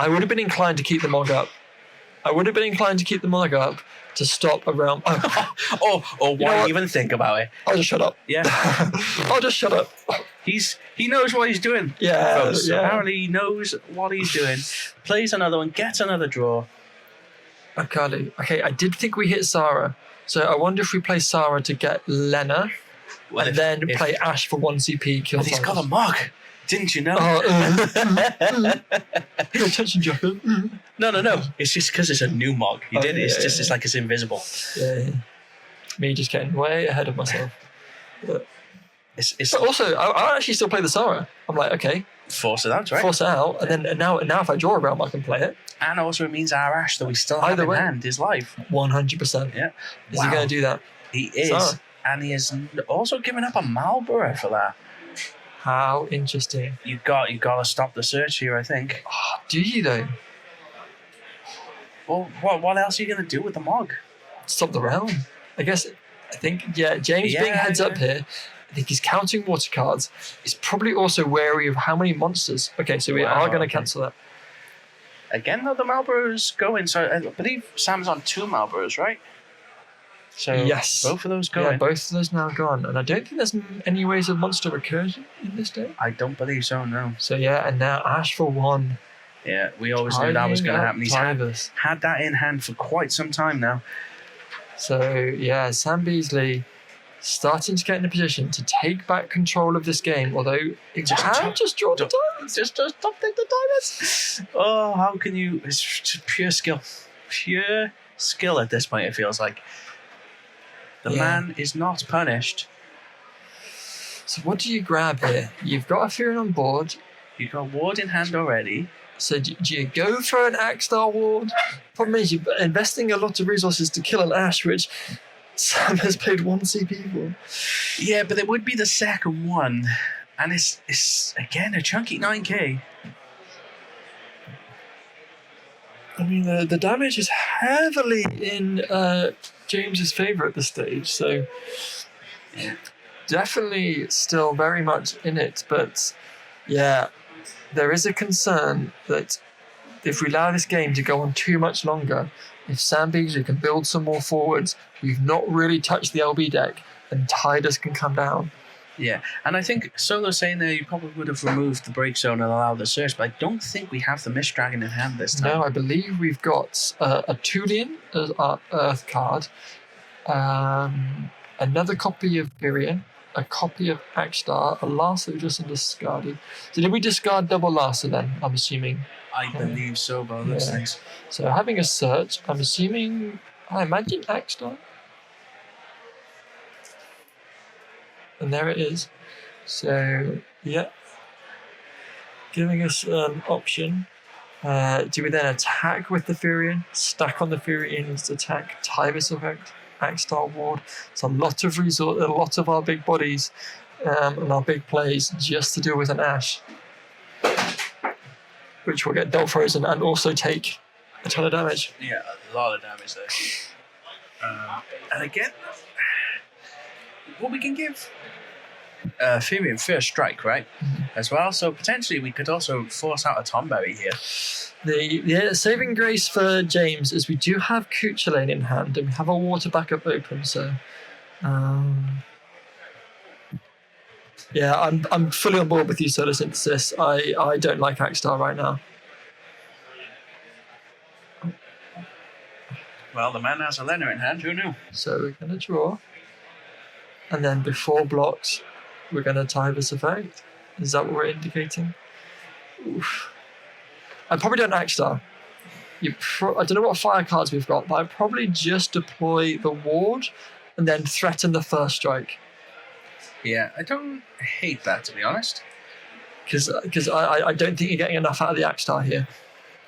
[SPEAKER 2] would have been inclined to keep the Mog up. To stop a realm.
[SPEAKER 1] Or why even think about it?
[SPEAKER 2] I'll just shut up.
[SPEAKER 1] Yeah.
[SPEAKER 2] I'll just shut up.
[SPEAKER 1] He knows what he's doing.
[SPEAKER 2] Yeah,
[SPEAKER 1] folks. Apparently he knows what he's doing. Plays another one, gets another draw.
[SPEAKER 2] Okay, I did think we hit Sarah. So I wonder if we play Sarah to get Lena, play Ash for 1 CP, kill.
[SPEAKER 1] But he's got a Mog. Didn't you know?
[SPEAKER 2] Pay attention, Jacob.
[SPEAKER 1] No. It's just because it's a new mog. You did it. It's like it's invisible.
[SPEAKER 2] Yeah. Me just getting way ahead of myself. But also, I actually still play the Sara. I'm like, okay.
[SPEAKER 1] Force it out, right?
[SPEAKER 2] Force it out, and now if I draw a realm, I can play it. And
[SPEAKER 1] also it means our Ash that we still have in hand is live.
[SPEAKER 2] 100%.
[SPEAKER 1] Yeah.
[SPEAKER 2] Is he going to do that?
[SPEAKER 1] He is. Sara. And he has also given up a Marlborough for that.
[SPEAKER 2] How interesting.
[SPEAKER 1] You got to stop the search here, I think.
[SPEAKER 2] Oh, do you though?
[SPEAKER 1] Well, what else are you going to do with the mog?
[SPEAKER 2] Stop the realm. I think, James being heads up here, I think he's counting water cards. He's probably also wary of how many monsters. Okay, so we are going to cancel that.
[SPEAKER 1] Again, though, the Marlborough's going. So I believe Sam's on 2 Marlboroughs, right? So
[SPEAKER 2] yes.
[SPEAKER 1] Both of those going.
[SPEAKER 2] Yeah, both of those now gone. And I don't think there's any ways of monster recursion in this deck.
[SPEAKER 1] I don't believe so, no.
[SPEAKER 2] So and now Ash for 1.
[SPEAKER 1] Yeah, we always knew that was going to happen. He's had that in hand for quite some time now.
[SPEAKER 2] So, Sam Beasley starting to get in a position to take back control of this game, although it can just draw the diamonds.
[SPEAKER 1] Just don't take the diamonds. Oh, how can you... It's just pure skill. Pure skill at this point, it feels like. The man is not punished.
[SPEAKER 2] So what do you grab here? You've got a Furin on board.
[SPEAKER 1] You've got Ward in hand already.
[SPEAKER 2] So do you go for an Axstar Ward? Problem is, you're investing a lot of resources to kill an Ash, which Sam has paid 1 CP for.
[SPEAKER 1] Yeah, but it would be the second one. And it's again, a chunky 9k.
[SPEAKER 2] I mean, the damage is heavily in James's favour at this stage, so definitely still very much in it. But there is a concern that if we allow this game to go on too much longer, if Sam Beasley can build some more forwards, we've not really touched the LB deck, and Tidus can come down.
[SPEAKER 1] Yeah, and I think Solo's saying there you probably would have removed the break zone and allowed the search, but I don't think we have the Mist Dragon in hand this time.
[SPEAKER 2] No, I believe we've got a Tulian as our Earth card, another copy of Virion, a copy of Axstar, a Larsa we just discarded. So did we discard double Larsa then, I'm assuming?
[SPEAKER 1] I believe so, by those things.
[SPEAKER 2] So having a search, I imagine Axstar. And there it is. So, giving us an option. Do we then attack with the Furion? Stack on the Furion's attack, Tidus effect, Axstar Ward. It's a lot of a lot of our big bodies and our big plays just to deal with an Ash. Which will get Delt Frozen and also take a ton of damage.
[SPEAKER 1] Yeah, a lot of damage there. And again, what we can give Furion first strike, right? As well. So potentially we could also force out a Tomberry here.
[SPEAKER 2] The saving grace for James is we do have Cuchulainn in hand and we have our water backup open. So, I'm fully on board with you, Solar Synthesis. I don't like Axstar right now.
[SPEAKER 1] Well, the man has a Lena in hand. Who knew?
[SPEAKER 2] So we're going to draw. And then before blocks, we're going to Tidus effect. Is that what we're indicating? Oof. I probably don't Axstar. I don't know what fire cards we've got, but I'd probably just deploy the ward and then threaten the first strike.
[SPEAKER 1] Yeah, I don't hate that, to be honest.
[SPEAKER 2] Because I don't think you're getting enough out of the Axstar here.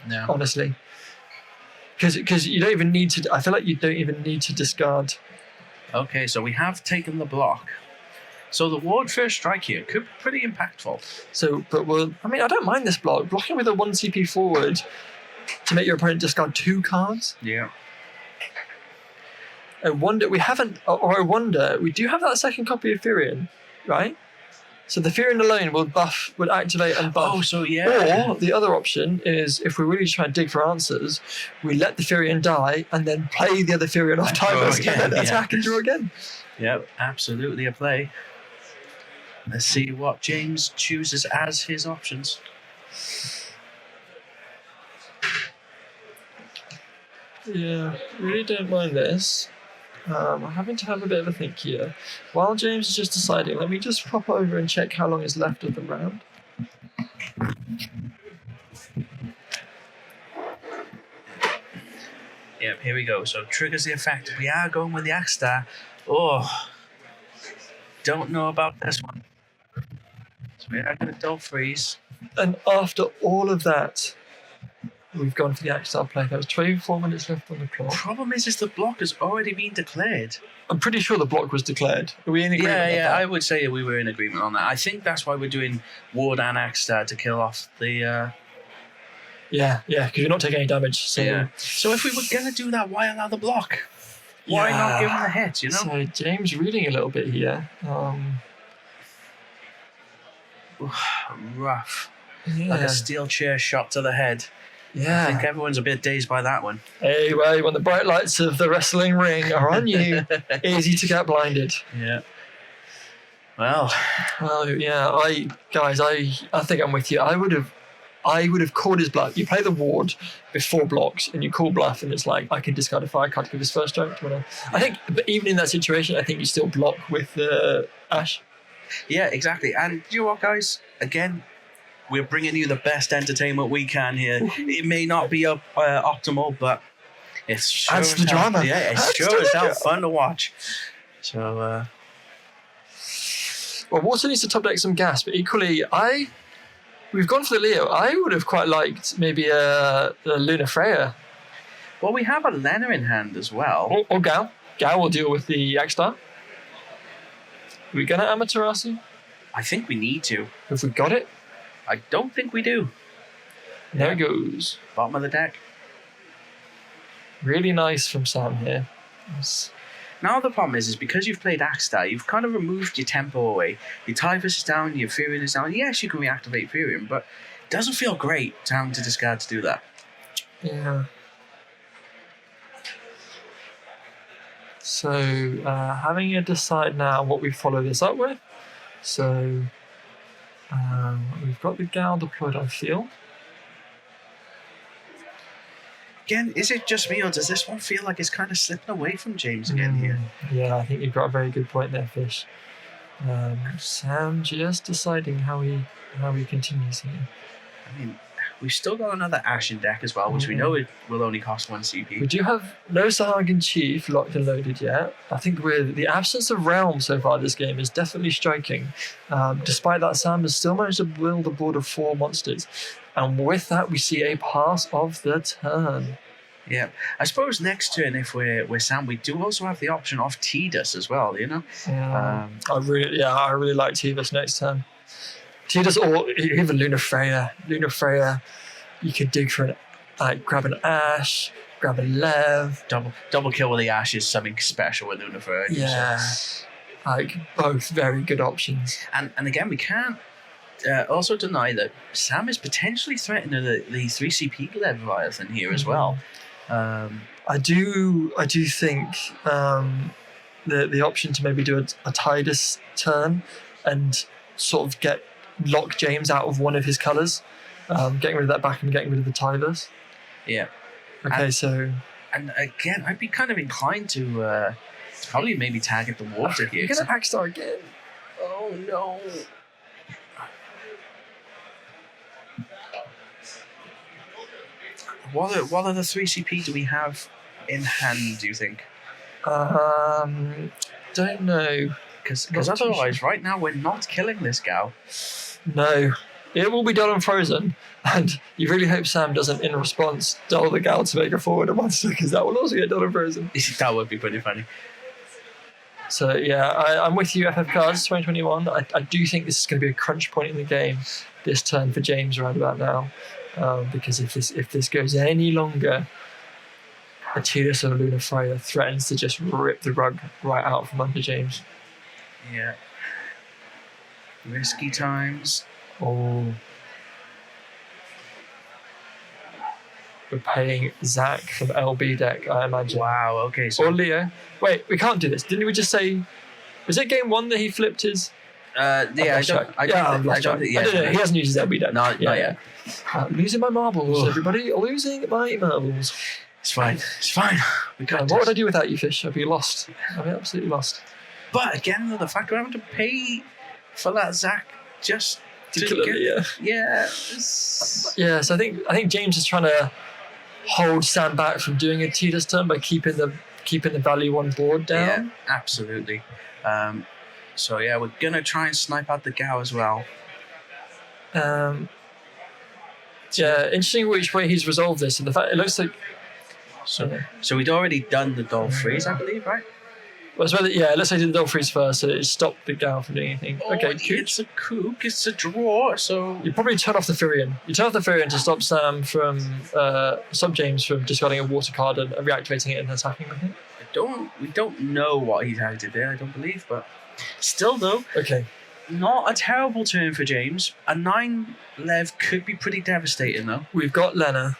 [SPEAKER 1] No.
[SPEAKER 2] Honestly. Because you don't even need to... I feel like you don't even need to discard.
[SPEAKER 1] Okay, so we have taken the block. So the ward first strike here could be pretty impactful.
[SPEAKER 2] So, I don't mind this block. Blocking with a 1 CP forward to make your opponent discard 2 cards.
[SPEAKER 1] Yeah.
[SPEAKER 2] I wonder, we do have that second copy of Furion, right? So the Furion alone would activate and buff.
[SPEAKER 1] Oh, so yeah.
[SPEAKER 2] Or the other option is, if we're really trying to dig for answers, we let the Furion die and then play the other Furion off Tidus and then attack and draw again.
[SPEAKER 1] Yep, absolutely a play. Let's see what James chooses as his options.
[SPEAKER 2] Yeah, really don't mind this. I'm having to have a bit of a think here. While James is just deciding, let me just pop over and check how long is left of the round.
[SPEAKER 1] Yep, here we go. So triggers the effect. We are going with the Axstar. Oh, don't know about this one. So we are going to Dull Freeze.
[SPEAKER 2] And after all of that, we've gone for the Axstar play. There was 24 minutes left on the clock.
[SPEAKER 1] Problem is the block has already been declared.
[SPEAKER 2] I'm pretty sure the block was declared. Are we in agreement on
[SPEAKER 1] Yeah,
[SPEAKER 2] that?
[SPEAKER 1] I would say we were in agreement on that. I think that's why we're doing Ward and Axstar to kill off the...
[SPEAKER 2] Yeah, because you're not taking any damage. So
[SPEAKER 1] Yeah. So if we were going to do that, why allow the block? Why not give him the hit, you know?
[SPEAKER 2] So James reading a little bit here.
[SPEAKER 1] Rough.
[SPEAKER 2] Yeah.
[SPEAKER 1] Like a steel chair shot to the head.
[SPEAKER 2] Yeah.
[SPEAKER 1] I think everyone's a bit dazed by that one.
[SPEAKER 2] Anyway, when the bright lights of the wrestling ring are on you, easy to get blinded.
[SPEAKER 1] Yeah. Well,
[SPEAKER 2] yeah, I think I'm with you. I would have called his bluff. You play the ward before blocks, and you call bluff, and it's like, I can discard a fire card to give his first strike. I think, but even in that situation, I think you still block with Ash.
[SPEAKER 1] yeah, exactly. And you know what, guys? Again, we're bringing you the best entertainment we can here. It may not be optimal, but it's sure
[SPEAKER 2] Adds
[SPEAKER 1] as
[SPEAKER 2] the
[SPEAKER 1] hell,
[SPEAKER 2] drama.
[SPEAKER 1] yeah, it's
[SPEAKER 2] Adds
[SPEAKER 1] sure
[SPEAKER 2] the
[SPEAKER 1] as hell
[SPEAKER 2] drama.
[SPEAKER 1] fun to watch. So,
[SPEAKER 2] Well, Water needs to top deck some gas, but equally, we've gone for the Leo. I would have quite liked maybe a Luna Freya.
[SPEAKER 1] well, we have a Lena in hand as well.
[SPEAKER 2] Or Gal. Gal will deal with the Axstar. Are we going to Amaterasu?
[SPEAKER 1] I think we need to.
[SPEAKER 2] Have we got it?
[SPEAKER 1] I don't think we do.
[SPEAKER 2] There it goes.
[SPEAKER 1] Bottom of the deck.
[SPEAKER 2] Really nice from Sam here.
[SPEAKER 1] Now the problem is because you've played Axstar, you've kind of removed your tempo away. Your Typhus is down, your Furion is down. Yes, you can reactivate Furion, but it doesn't feel great having to discard to do that.
[SPEAKER 2] Yeah. So, having to decide now what we follow this up with. So, we've got the Gal deployed on field.
[SPEAKER 1] Again, is it just me, or does this one feel like it's kind of slipping away from James again here?
[SPEAKER 2] Yeah, I think you've got a very good point there, Fish. Sam just deciding how he continues here.
[SPEAKER 1] I mean, we've still got another Ashen deck as well, which we know it will only cost 1 CP.
[SPEAKER 2] We do have no Sahagin Chief locked and loaded yet. I think with the absence of Realm so far this game is definitely striking. Despite that, Sam has still managed to build a board of 4 monsters. And with that, we see a pass of the turn.
[SPEAKER 1] Yeah, I suppose next turn, if we're Sam, we do also have the option of Tidus as well, you know?
[SPEAKER 2] I really like Tidus next turn. Tidus or even Luna Freya. Luna Freya, you could dig for grab an Ash, grab a Lev.
[SPEAKER 1] Double kill with the Ash is something special with Luna Freya.
[SPEAKER 2] Yeah, both very good options.
[SPEAKER 1] And again, we can't also deny that Sam is potentially threatening the 3CP Leviathan here as well.
[SPEAKER 2] I do think the option to maybe do a Tidus turn and sort of lock James out of one of his colours, getting rid of that back and getting rid of the Tidus.
[SPEAKER 1] Yeah.
[SPEAKER 2] Okay,
[SPEAKER 1] and again, I'd be kind of inclined to probably maybe target the water here.
[SPEAKER 2] You're gonna Axstar again.
[SPEAKER 1] Oh no. What are the 3CP do we have in hand, do you think?
[SPEAKER 2] Don't know.
[SPEAKER 1] Because otherwise, right now, we're not killing this gal.
[SPEAKER 2] No. It will be done on Frozen. And you really hope Sam doesn't, in response, dull the gal to make a forward a monster, because that will also get done on Frozen.
[SPEAKER 1] That would be pretty funny.
[SPEAKER 2] So, yeah, I'm with you, FF Cards 2021. I do think this is going to be a crunch point in the game this turn for James right about now. Because if this goes any longer, a Tidus or Luna Freya threatens to just rip the rug right out from under James.
[SPEAKER 1] Yeah. Risky times.
[SPEAKER 2] Oh. We're paying Zach from LB deck, I imagine.
[SPEAKER 1] Wow, okay. So
[SPEAKER 2] or Leo. Wait, we can't do this. Didn't we just say... Was it game 1 that he flipped his...
[SPEAKER 1] I don't know.
[SPEAKER 2] He hasn't used his LB deck.
[SPEAKER 1] Not yet.
[SPEAKER 2] Losing my marbles, everybody. Losing my marbles.
[SPEAKER 1] It's fine. We got
[SPEAKER 2] what would I do without you, Fish? I'd be lost. I'd be absolutely lost.
[SPEAKER 1] But again, though, the fact we're having to pay for that Zach just
[SPEAKER 2] particularly. Yeah.
[SPEAKER 1] Yeah.
[SPEAKER 2] Yeah. So I think James is trying to hold Sam back from doing a Tita's turn by keeping the value on board down.
[SPEAKER 1] Yeah, absolutely. So yeah, we're gonna try and snipe out the Gao as well.
[SPEAKER 2] Yeah, interesting which way he's resolved this, and the fact it looks like.
[SPEAKER 1] So we'd already done the Dole Freeze, I believe, right?
[SPEAKER 2] Well, it's rather, yeah, it looks like he did the Dole Freeze first, so it stopped the Gao from doing anything.
[SPEAKER 1] Oh,
[SPEAKER 2] okay,
[SPEAKER 1] it's a kook, it's a draw, so...
[SPEAKER 2] You probably turn off the Firion. You turn off the Firion to stop stop James from discarding a water card and reactivating it and attacking with it.
[SPEAKER 1] We don't know what he did there, I don't believe, but still though.
[SPEAKER 2] Okay.
[SPEAKER 1] Not a terrible turn for James. A 9 Lev could be pretty devastating though.
[SPEAKER 2] We've got Lena.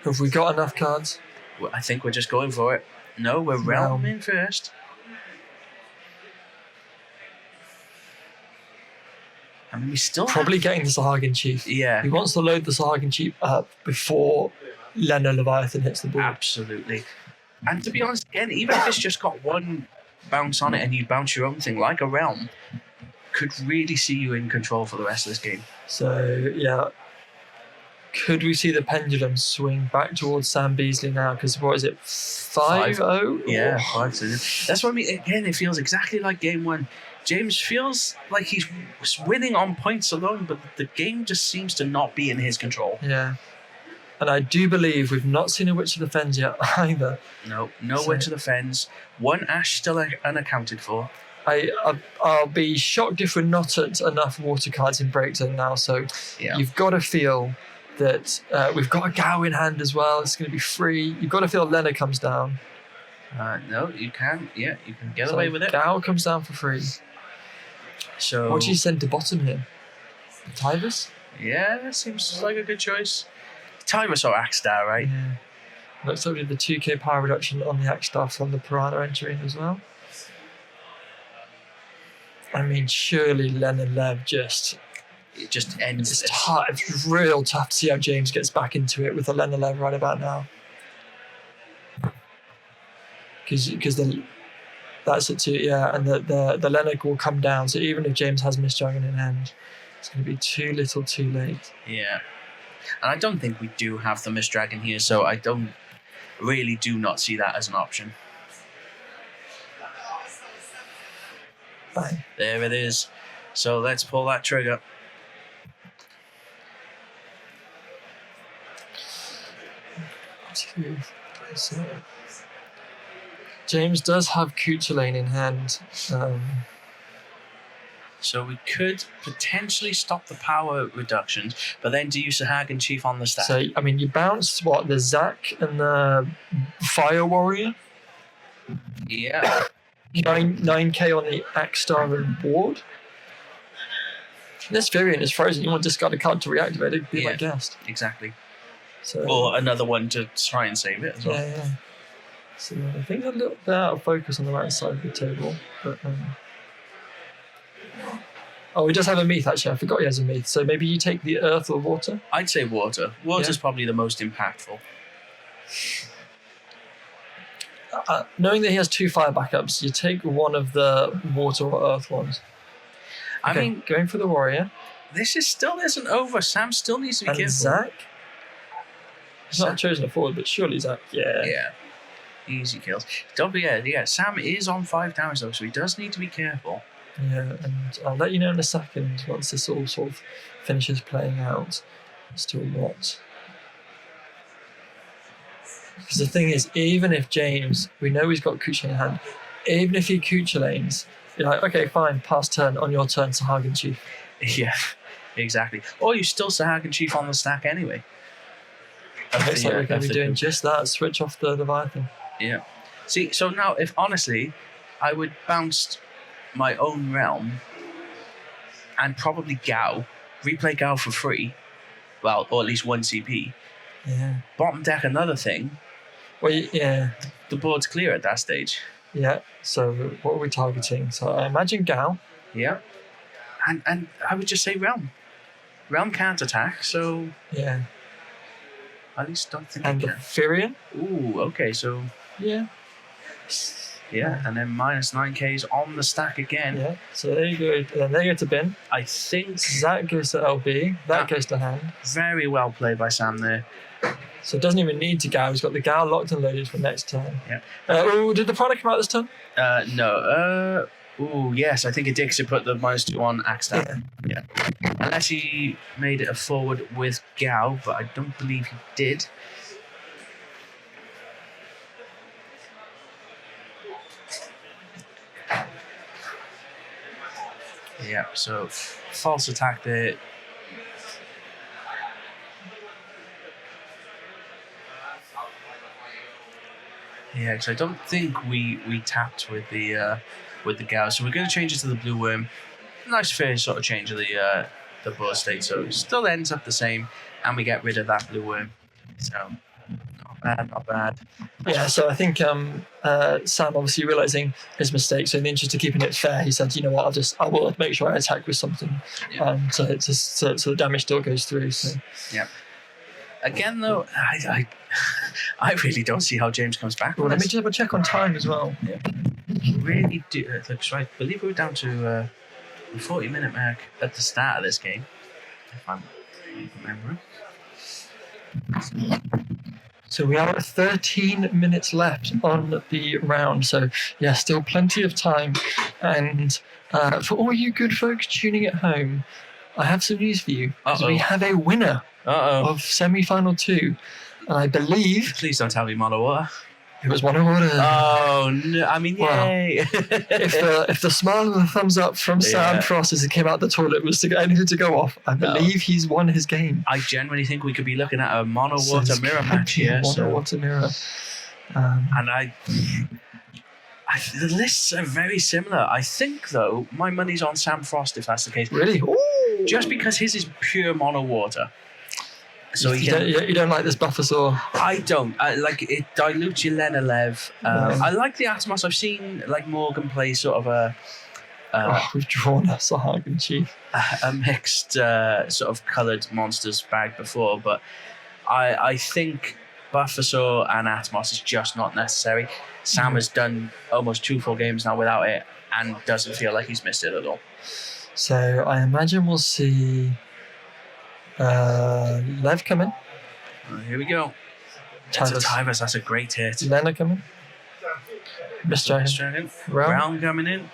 [SPEAKER 2] Have we got enough cards?
[SPEAKER 1] Well, I think we're just going for it. No, we're realming first. I mean, we still
[SPEAKER 2] probably getting the Sahagin Chief.
[SPEAKER 1] Yeah.
[SPEAKER 2] He wants to load the Sahagin Chief up before Lena Leviathan hits the board.
[SPEAKER 1] Absolutely. And to be honest, again, even if it's just got one bounce on it and you bounce your own thing like a realm, could really see you in control for the rest of this game.
[SPEAKER 2] So, yeah. Could we see the pendulum swing back towards Sam Beasley now? Because what is it, 5-0?
[SPEAKER 1] Yeah, 5-0. That's what I mean. Again, it feels exactly like game one. James feels like he's winning on points alone, but the game just seems to not be in his control.
[SPEAKER 2] Yeah. And I do believe we've not seen a Witch of the Fens yet either.
[SPEAKER 1] No Witch of the Fens. One Ash still unaccounted for.
[SPEAKER 2] I'll be shocked if we're not at enough water cards in Breakdown now. So You've got to feel that we've got a Gao in hand as well. It's going to be free. You've got to feel Lena comes down.
[SPEAKER 1] No, you can. Yeah, you can get away with it.
[SPEAKER 2] Gao comes down for free.
[SPEAKER 1] So
[SPEAKER 2] what do you send to bottom here? Tivus?
[SPEAKER 1] Yeah, that seems like a good choice. Tivus or Axstar, right?
[SPEAKER 2] Yeah. Looks like we did the 2k power reduction on the Axstar from the Piranha entering as well. I mean, surely Len and Lev
[SPEAKER 1] it just ends.
[SPEAKER 2] It's tough. It's real tough to see how James gets back into it with the Len and Lev right about now. Because that's it too, yeah. And the Leonard will come down. So even if James has Miss Dragon in hand, it's going to be too little, too late.
[SPEAKER 1] Yeah. And I don't think we do have the Miss Dragon here, so I do not see that as an option.
[SPEAKER 2] Bang.
[SPEAKER 1] There it is. So let's pull that trigger.
[SPEAKER 2] So, James does have Kuchulain in hand.
[SPEAKER 1] So we could potentially stop the power reductions, but then do you Sahagin Chief on the stack?
[SPEAKER 2] So, I mean, you bounced, the Zac and the Fire Warrior?
[SPEAKER 1] Yeah.
[SPEAKER 2] 9k on the Axstar and board? This variant is frozen. You want to discard a card to reactivate it, be my guest.
[SPEAKER 1] Exactly.
[SPEAKER 2] So,
[SPEAKER 1] or another one to try and save it as well.
[SPEAKER 2] Yeah. So I think a little bit out of focus on the right side of the table. But he does have a Meath actually. I forgot he has a Meath. So maybe you take the earth or water?
[SPEAKER 1] I'd say water. Water's probably the most impactful.
[SPEAKER 2] Knowing that he has 2 fire backups, you take one of the water or earth ones.
[SPEAKER 1] I mean,
[SPEAKER 2] going for the warrior.
[SPEAKER 1] This still isn't over. Sam still needs to be careful.
[SPEAKER 2] Zac? He's not chosen a forward, but surely Zac. Yeah.
[SPEAKER 1] Yeah. Easy kills. Don't forget, Sam is on 5 damage though, so he does need to be careful.
[SPEAKER 2] Yeah, and I'll let you know in a second once this all sort of finishes playing out as to what. Because the thing is, even if James, we know he's got Kuchulain in hand, even if he Kuchulains, you're like, okay, fine, pass turn, on your turn, Sahagin Chief.
[SPEAKER 1] Yeah, exactly. Or you still Sahagin Chief on the stack anyway.
[SPEAKER 2] Looks like we're going to be doing just that, switch off the Leviathan.
[SPEAKER 1] Yeah. See, so now, if honestly, I would bounce my own realm and probably Gao, replay Gao for free, well, or at least 1 CP.
[SPEAKER 2] Yeah.
[SPEAKER 1] Bottom deck another thing.
[SPEAKER 2] Well, yeah.
[SPEAKER 1] The board's clear at that stage.
[SPEAKER 2] Yeah. So what are we targeting? So I imagine Gao.
[SPEAKER 1] Yeah. And I would just say realm. Realm can't attack, so
[SPEAKER 2] yeah.
[SPEAKER 1] At least don't think
[SPEAKER 2] and
[SPEAKER 1] it
[SPEAKER 2] the
[SPEAKER 1] can.
[SPEAKER 2] Firion.
[SPEAKER 1] Ooh, okay, so
[SPEAKER 2] yeah.
[SPEAKER 1] Yeah, and then minus 9Ks on the stack again.
[SPEAKER 2] Yeah, so there you go. Then they go to bin.
[SPEAKER 1] I think
[SPEAKER 2] That goes to LB. That goes to hand.
[SPEAKER 1] very well played by Sam there.
[SPEAKER 2] So it doesn't even need to Gal. He's got the Gal locked and loaded for next turn.
[SPEAKER 1] Yeah.
[SPEAKER 2] Did the product come out this turn?
[SPEAKER 1] No. Yes, I think it did because it put the -2 on Axe down. Yeah. Unless he made it a forward with Gal, but I don't believe he did. Yeah, so false attack there. Yeah, because I don't think we tapped with the Gal, so we're going to change it to the blue worm. Nice fair sort of change of the board state, so it still ends up the same, and we get rid of that blue worm. So not bad.
[SPEAKER 2] Yeah, so I think Sam obviously realizing his mistake, so in the interest of keeping it fair, he said, you know what, I will make sure I attack with something, so the damage still goes through. So.
[SPEAKER 1] Yeah. Again, though, I really don't see how James comes back.
[SPEAKER 2] Well, let me just double check on time as well.
[SPEAKER 1] Yeah. Really do. So I believe we were down to the 40-minute mark at the start of this game, if I'm remembering.
[SPEAKER 2] So we are at 13 minutes left on the round. So yeah, still plenty of time. And for all you good folks tuning at home, I have some news for you. We have a winner of semi-final 2. And I believe...
[SPEAKER 1] Please don't tell me Mono Water.
[SPEAKER 2] It was Mono Water.
[SPEAKER 1] Oh, no. I mean, yay.
[SPEAKER 2] if the smile and the thumbs up from Sam Frost as he came out the toilet was to get anything to go off, I believe he's won his game.
[SPEAKER 1] I genuinely think we could be looking at a Mono Water mirror match here.
[SPEAKER 2] Mono Water mirror.
[SPEAKER 1] And the lists are very similar. I think, though, my money's on Sam Frost if that's the case.
[SPEAKER 2] Really? Ooh.
[SPEAKER 1] Just because his is pure Mono Water. So
[SPEAKER 2] you don't like this Buffasaur?
[SPEAKER 1] I don't. It dilutes your Lena Lev. I like the Atmos. I've seen Morgan play sort of a
[SPEAKER 2] we've drawn a Sahagin Chief.
[SPEAKER 1] A mixed sort of coloured monsters bag before, but I think Buffasaur and Atmos is just not necessary. Sam has done almost 2 full games now without it and doesn't feel like he's missed it at all.
[SPEAKER 2] So I imagine we'll see Lev come in.
[SPEAKER 1] Here we go. It's a Tivus. That's a great hit.
[SPEAKER 2] Lena come in.
[SPEAKER 1] Dragon. Brown coming in.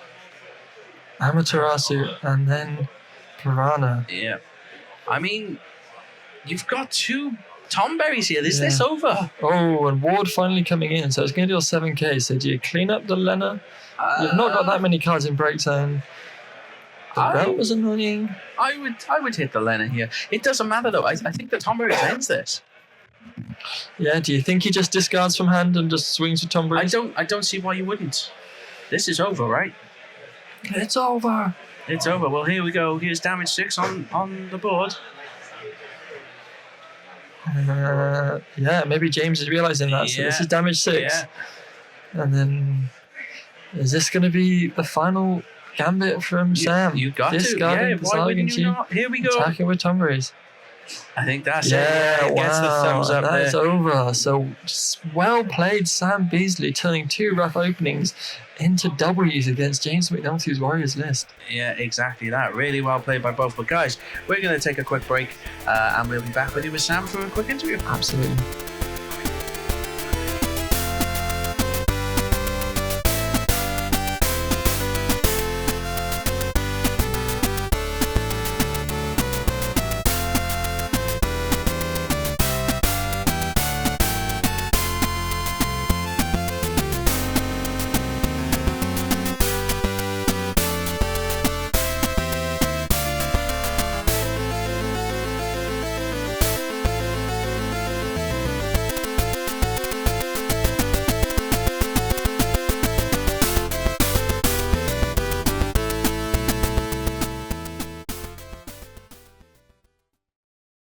[SPEAKER 2] Amaterasu and then Piranha.
[SPEAKER 1] Yeah. I mean, you've got 2 Tomberries here. Is this over?
[SPEAKER 2] Oh, and Ward finally coming in. So it's going to deal 7k. So do you clean up the Lena? You've not got that many cards in breakdown. The belt was annoying.
[SPEAKER 1] I would hit the Lena here. It doesn't matter though. I think the Tomberry ends this.
[SPEAKER 2] Yeah, do you think he just discards from hand and just swings with Tomberries?
[SPEAKER 1] I don't see why you wouldn't. This is over, right?
[SPEAKER 2] It's over.
[SPEAKER 1] It's over. Well, here we go. Here's damage 6 on the board.
[SPEAKER 2] Yeah, maybe James is realizing that. So this is damage 6.
[SPEAKER 1] Yeah.
[SPEAKER 2] And then is this going to be the final gambit from Sam?
[SPEAKER 1] You got to. Yeah, why wouldn't you not? Here we go.
[SPEAKER 2] Attacking with Tomberries.
[SPEAKER 1] I think that's it.
[SPEAKER 2] Yeah,
[SPEAKER 1] It gets the thumbs up there.
[SPEAKER 2] That's over. So well played, Sam Beasley, turning 2 rough openings into W's against James McNulty's Warriors list.
[SPEAKER 1] Yeah, exactly that. Really well played by both. But guys, we're going to take a quick break and we'll be back with you with Sam for a quick interview.
[SPEAKER 2] Absolutely.